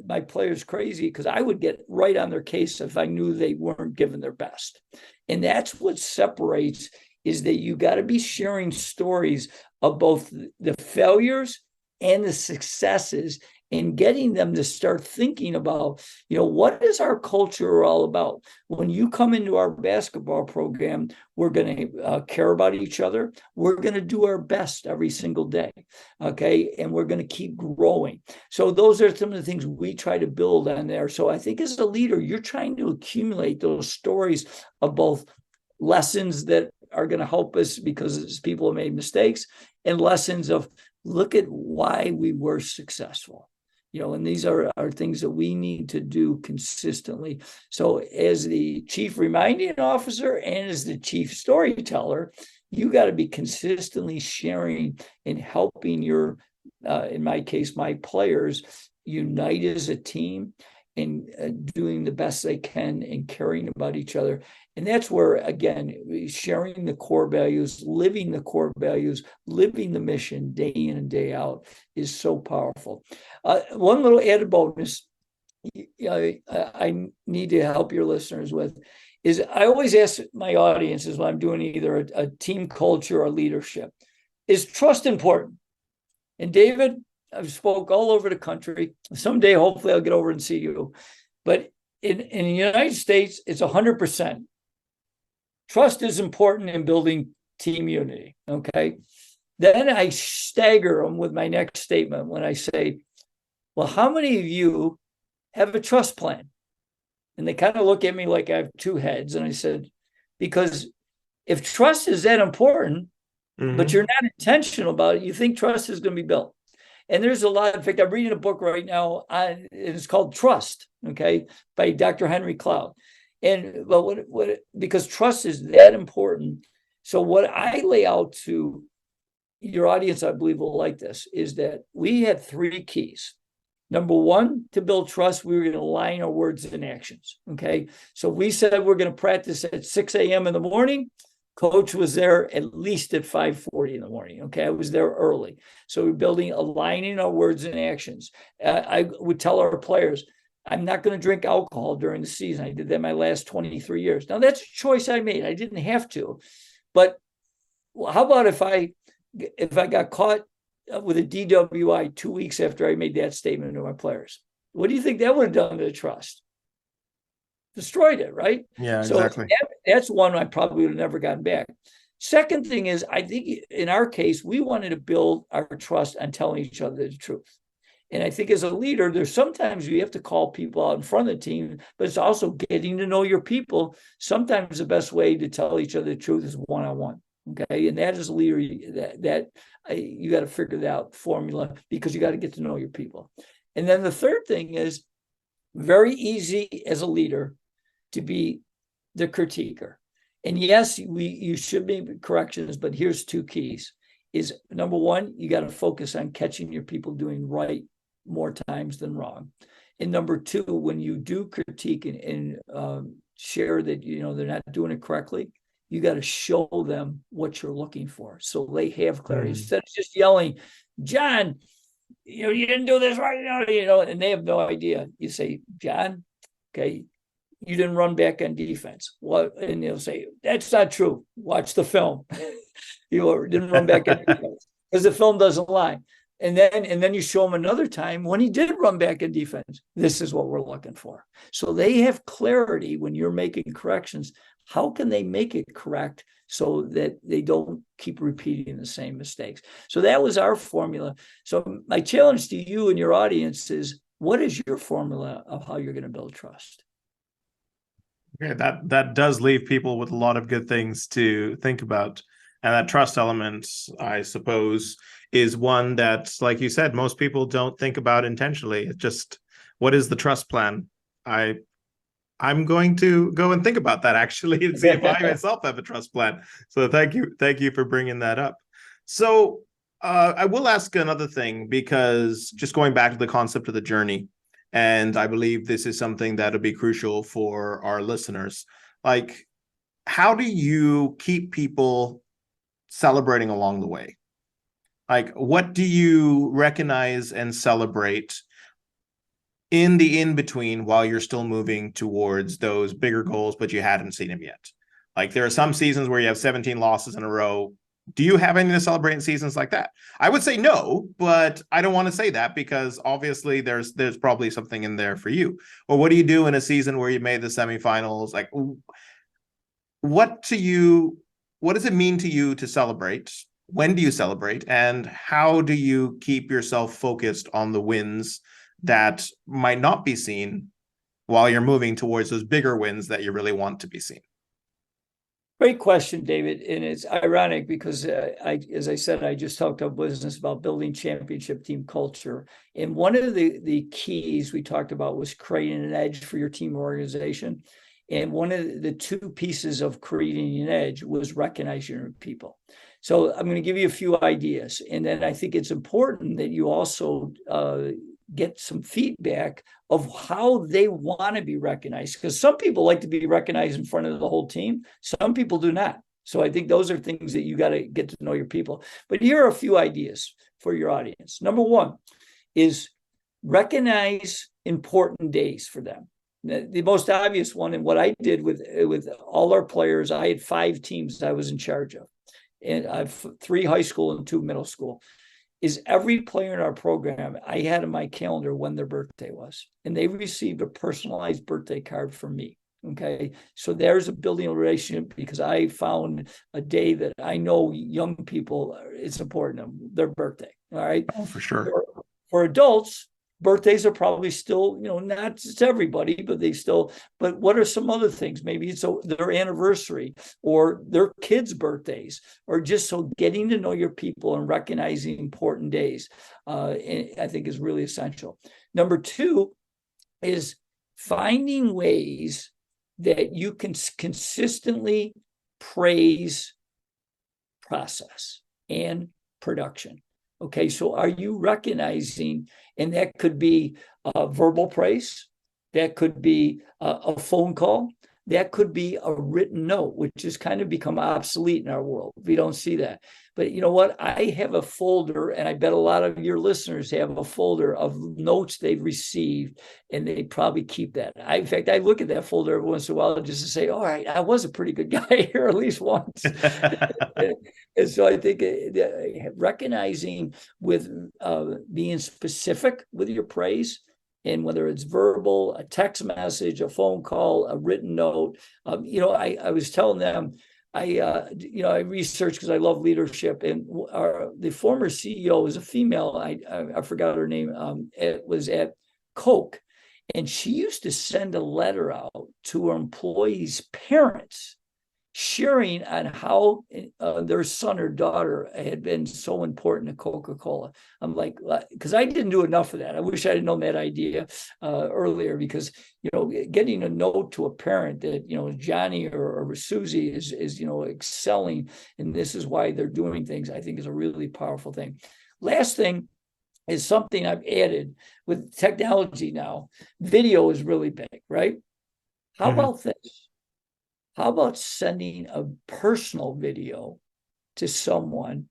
my players crazy, because I would get right on their case if I knew they weren't giving their best. And that's what separates, is that you got to be sharing stories of both the failures and the successes, and getting them to start thinking about, what is our culture all about? When you come into our basketball program, we're going to care about each other. We're going to do our best every single day. Okay. And we're going to keep growing. So those are some of the things we try to build on there. So I think as a leader, you're trying to accumulate those stories of both lessons that are going to help us because people have made mistakes, and lessons of, look at why we were successful. And these are things that we need to do consistently. So as the chief reminding officer and as the chief storyteller, you got to be consistently sharing and helping your, in my case, my players unite as a team and doing the best they can and caring about each other. And that's where, again, sharing the core values, living the core values, living the mission day in and day out is so powerful. One little added bonus I need to help your listeners with is I always ask my audiences when I'm doing either a team culture or leadership, is trust important? And David, I've spoke all over the country. Someday, hopefully I'll get over and see you. But in the United States, it's 100%. Trust is important in building team unity, okay? Then I stagger them with my next statement when I say, well, how many of you have a trust plan? And they kind of look at me like I have two heads. And I said, because if trust is that important, but you're not intentional about it, you think trust is going to be built. And there's a lot. In fact, I'm reading a book right now. It's called Trust, okay, by Dr. Henry Cloud. And but because trust is that important. So what I lay out to your audience, I believe will like this, is that we had 3 keys. Number one, to build trust, we were going to align our words and actions. Okay. So we said we're going to practice at 6 a.m. in the morning. Coach was there at least at 5:40 in the morning. Okay. I was there early. So we're aligning our words and actions. I would tell our players, I'm not going to drink alcohol during the season. I did that my last 23 years. Now that's a choice I made. I didn't have to, but how about if I got caught with a DWI 2 weeks after I made that statement to my players? What do you think that would have done to the trust? Destroyed it, right? Yeah, exactly. So that's one I probably would have never gotten back. Second thing is, I think in our case, we wanted to build our trust on telling each other the truth. And I think as a leader, there's sometimes you have to call people out in front of the team, but it's also getting to know your people. Sometimes the best way to tell each other the truth is one-on-one. Okay. And that is a leader you got to figure that out formula, because you got to get to know your people. And then the third thing is very easy as a leader to be the critiquer. And yes, you should make corrections, but here's 2 keys. Is number one, you got to focus on catching your people doing right more times than wrong. And number 2, when you do critique and share that they're not doing it correctly, you got to show them what you're looking for, so they have clarity. Instead of just yelling, John, you didn't do this right, and they have no idea. You say, John, okay, you didn't run back on defense. What? And they'll say, that's not true. Watch the film. You didn't run back on defense because the film doesn't lie. And then you show them another time when he did run back in defense. This is what we're looking for. So they have clarity when you're making corrections. How can they make it correct so that they don't keep repeating the same mistakes? So that was our formula. So my challenge to you and your audience is, what is your formula of how you're going to build trust? Okay, that does leave people with a lot of good things to think about. And that trust element, I suppose, is one that, like you said, most people don't think about intentionally. It's just, what is the trust plan? I'm going to go and think about that actually and see if I myself have a trust plan. So thank you for bringing that up. So I will ask another thing, because just going back to the concept of the journey, and I believe this is something that'll be crucial for our listeners. Like, how do you keep people celebrating along the way? Like, what do you recognize and celebrate in the in-between while you're still moving towards those bigger goals, but you hadn't seen them yet? Like, there are some seasons where you have 17 losses in a row. Do you have anything to celebrate in seasons like that? I would say no, but I don't want to say that, because obviously there's probably something in there for you. Or what do you do in a season where you made the semifinals? Like, what does it mean to you to celebrate? When do you celebrate? And how do you keep yourself focused on the wins that might not be seen while you're moving towards those bigger wins that you really want to be seen? Great question, David. And it's ironic because as I said, I just talked to business about building championship team culture. And one of the keys we talked about was creating an edge for your team organization. And one of the two pieces of creating an edge was recognizing your people. So I'm going to give you a few ideas. And then I think it's important that you also get some feedback of how they want to be recognized, because some people like to be recognized in front of the whole team. Some people do not. So I think those are things that you got to get to know your people. But here are a few ideas for your audience. Number one is recognize important days for them. The most obvious one, and what I did with all our players, I had 5 teams I was in charge of, and I've 3 high school and 2 middle school. Is every player in our program, I had in my calendar when their birthday was, and they received a personalized birthday card from me. Okay. So there's a building a relationship, because I found a day that I know young people, it's important to them, their birthday. All right. Oh, for sure. For adults, birthdays are probably still, not just everybody, but but what are some other things? Maybe it's their anniversary or their kids' birthdays, or just so getting to know your people and recognizing important days, I think is really essential. Number 2 is finding ways that you can consistently praise process and production. Okay, so are you recognizing, and that could be verbal praise, that could be a phone call, that could be a written note, which has kind of become obsolete in our world. We don't see that. But you know what? I have a folder, and I bet a lot of your listeners have a folder of notes they've received, and they probably keep that. In fact, I look at that folder every once in a while just to say, all right, I was a pretty good guy here at least once. And so I think recognizing with being specific with your praise, and whether it's verbal, a text message, a phone call, a written note. I was telling them, I researched because I love leadership, and the former CEO is a female. I forgot her name. It was at Coke, and she used to send a letter out to her employees' parents, sharing on how their son or daughter had been so important to Coca-Cola. I'm like, because I didn't do enough of that. I wish I had known that idea earlier, because, getting a note to a parent that, Johnny or Susie is excelling, and this is why they're doing things, I think is a really powerful thing. Last thing is something I've added with technology now. Video is really big, right? How about this? How about sending a personal video to someone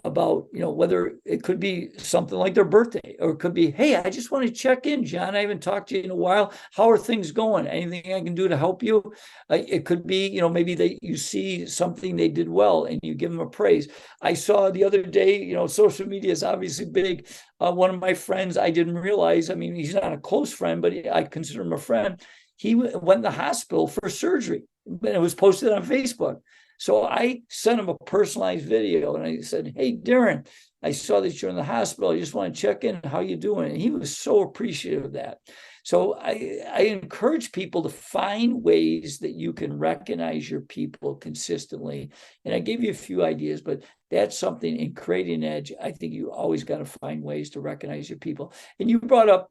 about, whether it could be something like their birthday, or it could be, hey, I just want to check in, John. I haven't talked to you in a while. How are things going? Anything I can do to help you? It could be, maybe you see something they did well and you give them a praise. I saw the other day, social media is obviously big. One of my friends, I didn't realize, he's not a close friend, but I consider him a friend. He went to the hospital for surgery, and it was posted on Facebook. So I sent him a personalized video, and I said, hey, Darren, I saw that you're in the hospital. I just want to check in. How you doing? And he was so appreciative of that. So I encourage people to find ways that you can recognize your people consistently. And I gave you a few ideas, but that's something in creating an edge. I think you always got to find ways to recognize your people. And you brought up,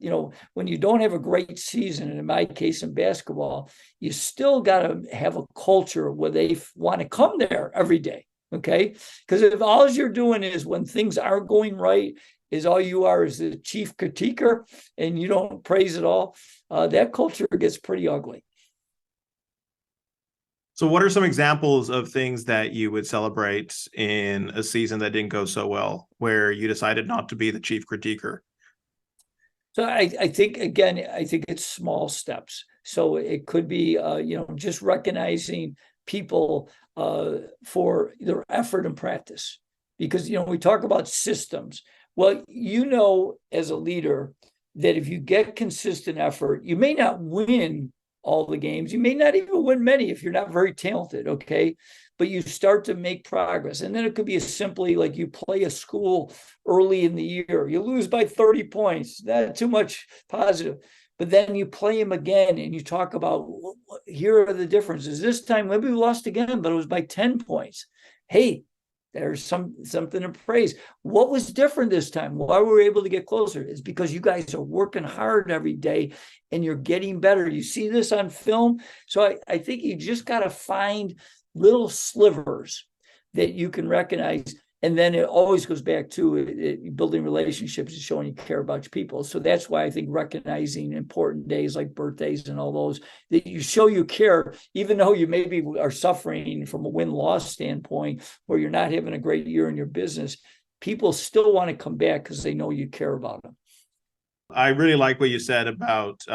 when you don't have a great season, and in my case in basketball, you still got to have a culture where they want to come there every day. Okay. Because if all you're doing is when things aren't going right, is all you are is the chief critiquer, and you don't praise it all, that culture gets pretty ugly. So what are some examples of things that you would celebrate in a season that didn't go so well, where you decided not to be the chief critiquer? So I think it's small steps. So it could be, just recognizing people for their effort and practice, because, we talk about systems. Well, as a leader, that if you get consistent effort, you may not win all the games. You may not even win many if you're not very talented, okay? But you start to make progress. And then it could be as simply like you play a school early in the year. You lose by 30 points. Not too much positive. But then you play them again and you talk about, here are the differences. This time, maybe we lost again, but it was by 10 points. Hey, there's something to praise. What was different this time? Why were we able to get closer? It's because you guys are working hard every day and you're getting better. You see this on film. So I think you just got to find little slivers that you can recognize. And then it always goes back to building relationships and showing you care about your people. So that's why I think recognizing important days like birthdays and all those, that you show you care, even though you maybe are suffering from a win-loss standpoint, or you're not having a great year in your business, people still want to come back because they know you care about them. I really like what you said about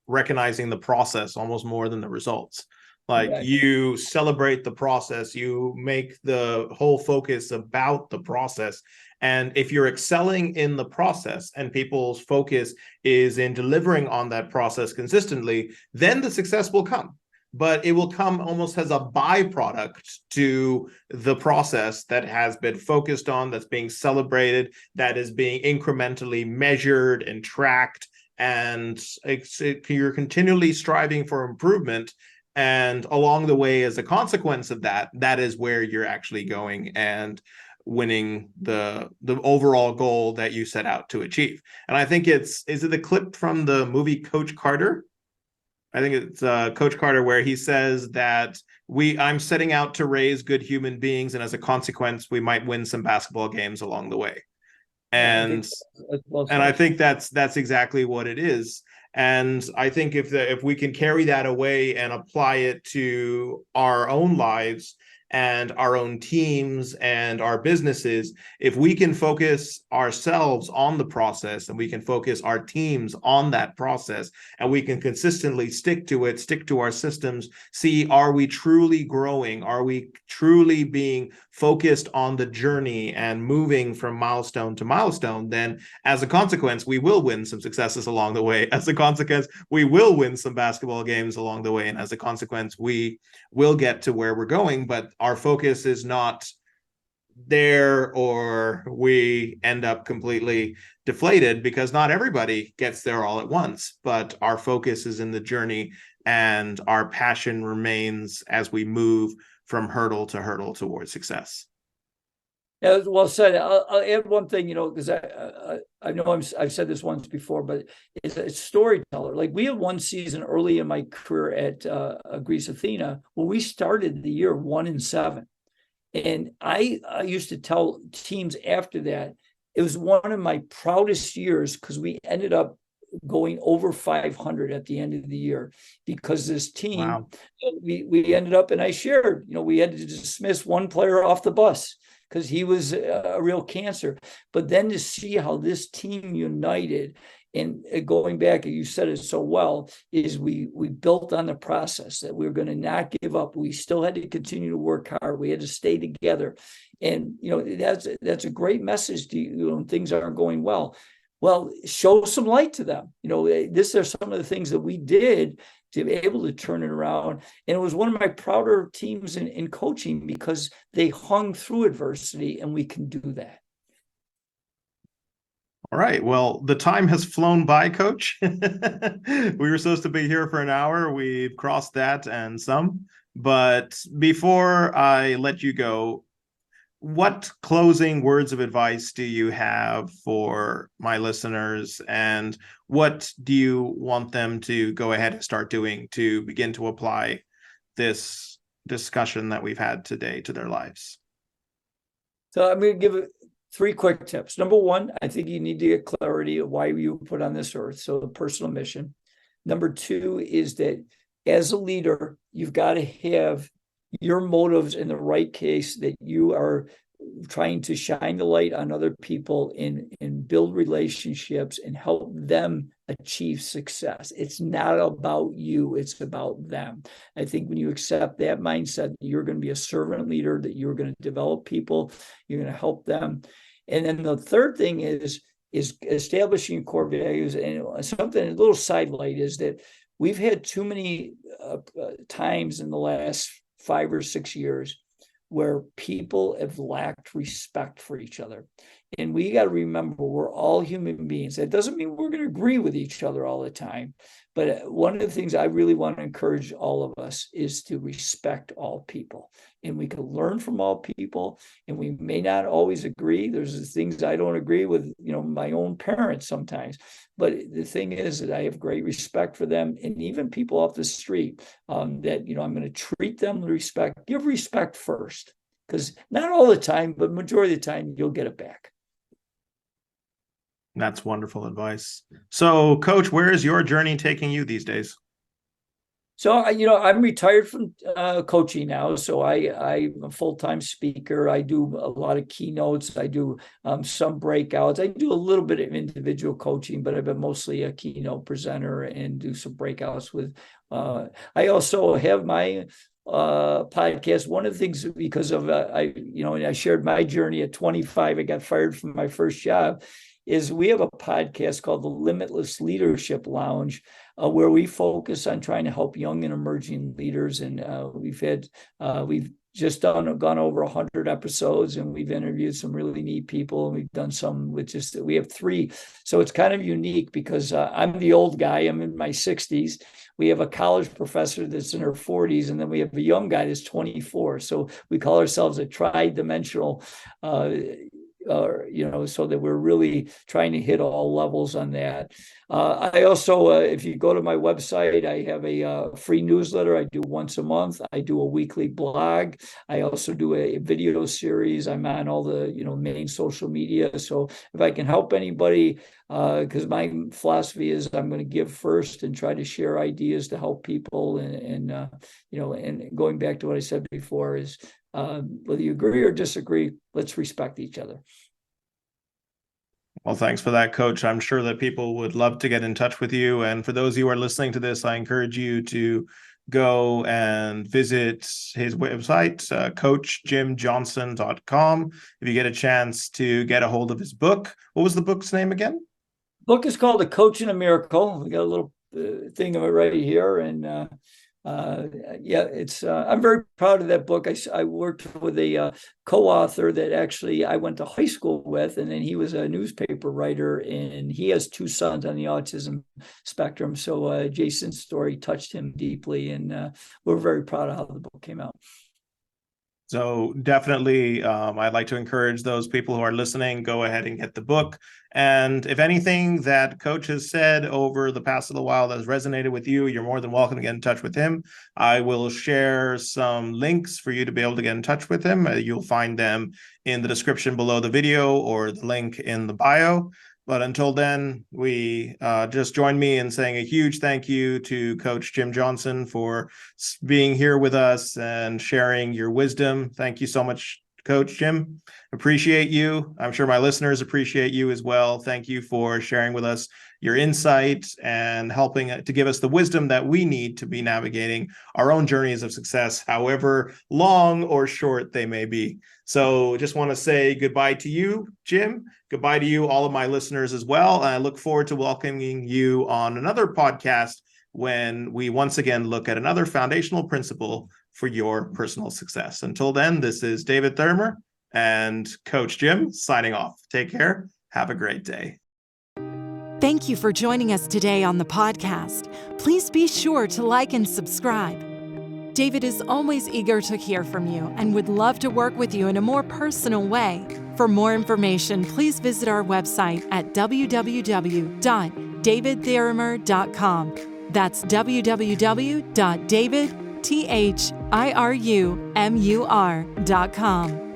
recognizing the process almost more than the results. Like, Right. you celebrate the process, you make the whole focus about the process. And if you're excelling in the process and people's focus is in delivering on that process consistently, then the success will come. But it will come almost as a byproduct to the process that has been focused on, that's being celebrated, that is being incrementally measured and tracked. And you're continually striving for improvement. And along the way, as a consequence of that, that is where you're actually going and winning the overall goal that you set out to achieve. And I think is it the clip from the movie Coach Carter? I think it's Coach Carter, where he says that I'm setting out to raise good human beings, and as a consequence, we might win some basketball games along the way. And I think that's exactly what it is. And I think if we can carry that away and apply it to our own lives and our own teams and our businesses, if we can focus ourselves on the process and we can focus our teams on that process and we can consistently stick to it, stick to our systems, see, are we truly growing? Are we truly being focused on the journey and moving from milestone to milestone? Then as a consequence, we will win some successes along the way. As a consequence, we will win some basketball games along the way. And as a consequence, we will get to where we're going. But our focus is not there, or we end up completely deflated, because not everybody gets there all at once. But our focus is in the journey, and our passion remains as we move from hurdle to hurdle towards success. Yeah, well said. I'll add one thing, because I know I've said this once before, but it's a storyteller. Like, we had one season early in my career at Greece Athena where we started the year 1-7, and I used to tell teams after that it was one of my proudest years because we ended up going over 500 at the end of the year, because this team, wow, we ended up, and I shared, we had to dismiss one player off the bus because he was a real cancer. But then to see how this team united, and going back, you said it so well, is we built on the process that we were going to not give up. We still had to continue to work hard. We had to stay together. And, that's a great message to you when things aren't going well. Well, show some light to them. These are some of the things that we did to be able to turn it around. And it was one of my prouder teams in coaching, because they hung through adversity, and we can do that. All right. Well, the time has flown by, Coach. We were supposed to be here for an hour. We've crossed that and some. But before I let you go, what closing words of advice do you have for my listeners, and what do you want them to go ahead and start doing to begin to apply this discussion that we've had today to their lives? So I'm going to give 3 quick tips. Number 1, I think you need to get clarity of why you were put on this earth. So the personal mission. Number 2 is that as a leader, you've got to have your motives in the right case, that you are trying to shine the light on other people and build relationships and help them achieve success. It's not about you, it's about them. I think when you accept that mindset, you're going to be a servant leader, that you're going to develop people, you're going to help them. And then the third thing is establishing core values. And something, a little sidelight, is that we've had too many times in the last 5 or 6 years where people have lacked respect for each other. And we got to remember, we're all human beings. That doesn't mean we're going to agree with each other all the time. But one of the things I really want to encourage all of us is to respect all people. And we can learn from all people, and we may not always agree. There's things I don't agree with, my own parents sometimes. But the thing is that I have great respect for them, and even people off the street, that, I'm going to treat them with respect. Give respect first, because not all the time, but majority of the time, you'll get it back. That's wonderful advice. So, Coach, where is your journey taking you these days? So, I'm retired from coaching now. So I'm a full-time speaker. I do a lot of keynotes. I do some breakouts. I do a little bit of individual coaching, but I've been mostly a keynote presenter and do some breakouts with. I also have my podcast. One of the things, because of I shared my journey at 25. I got fired from my first job. Is we have a podcast called the Limitless Leadership Lounge, where we focus on trying to help young and emerging leaders. And we've just gone over 100 episodes, and we've interviewed some really neat people. And we've done some we have 3. So it's kind of unique because I'm the old guy. I'm in my 60s. We have a college professor that's in her 40s, and then we have a young guy that's 24. So we call ourselves a tri-dimensional so that we're really trying to hit all levels on that. I also, if you go to my website, I have a free newsletter I do once a month. I do a weekly blog. I also do a video series. I'm on all the, main social media. So if I can help anybody, because my philosophy is I'm going to give first and try to share ideas to help people. And going back to what I said before is, whether you agree or disagree, let's respect each other. Well, thanks for that, Coach. I'm sure that people would love to get in touch with you. And for those of you who are listening to this, I encourage you to go and visit his website, coachjimjohnson.com. If you get a chance to get a hold of his book. What was the book's name again? The book is called A Coach in a Miracle. We got a little thing of it right here. And it's I'm very proud of that book. I worked with a co-author that actually I went to high school with, and then he was a newspaper writer, and he has 2 sons on the autism spectrum. So Jason's story touched him deeply, and we're very proud of how the book came out. So definitely, I'd like to encourage those people who are listening, go ahead and get the book. And if anything that Coach has said over the past little while that has resonated with you, you're more than welcome to get in touch with him. I will share some links for you to be able to get in touch with him. You'll find them in the description below the video or the link in the bio. But until then, we just join me in saying a huge thank you to Coach Jim Johnson for being here with us and sharing your wisdom. Thank you so much, Coach Jim. Appreciate you. I'm sure my listeners appreciate you as well. Thank you for sharing with us your insight and helping to give us the wisdom that we need to be navigating our own journeys of success, however long or short they may be. So just want to say goodbye to you, Jim. Goodbye to you, all of my listeners as well. And I look forward to welcoming you on another podcast when we once again look at another foundational principle for your personal success. Until then, this is David Thurmer and Coach Jim signing off. Take care. Have a great day. Thank you for joining us today on the podcast. Please be sure to like and subscribe. David is always eager to hear from you and would love to work with you in a more personal way. For more information, please visit our website at www.davidthirimer.com. That's www.davidthirumur.com.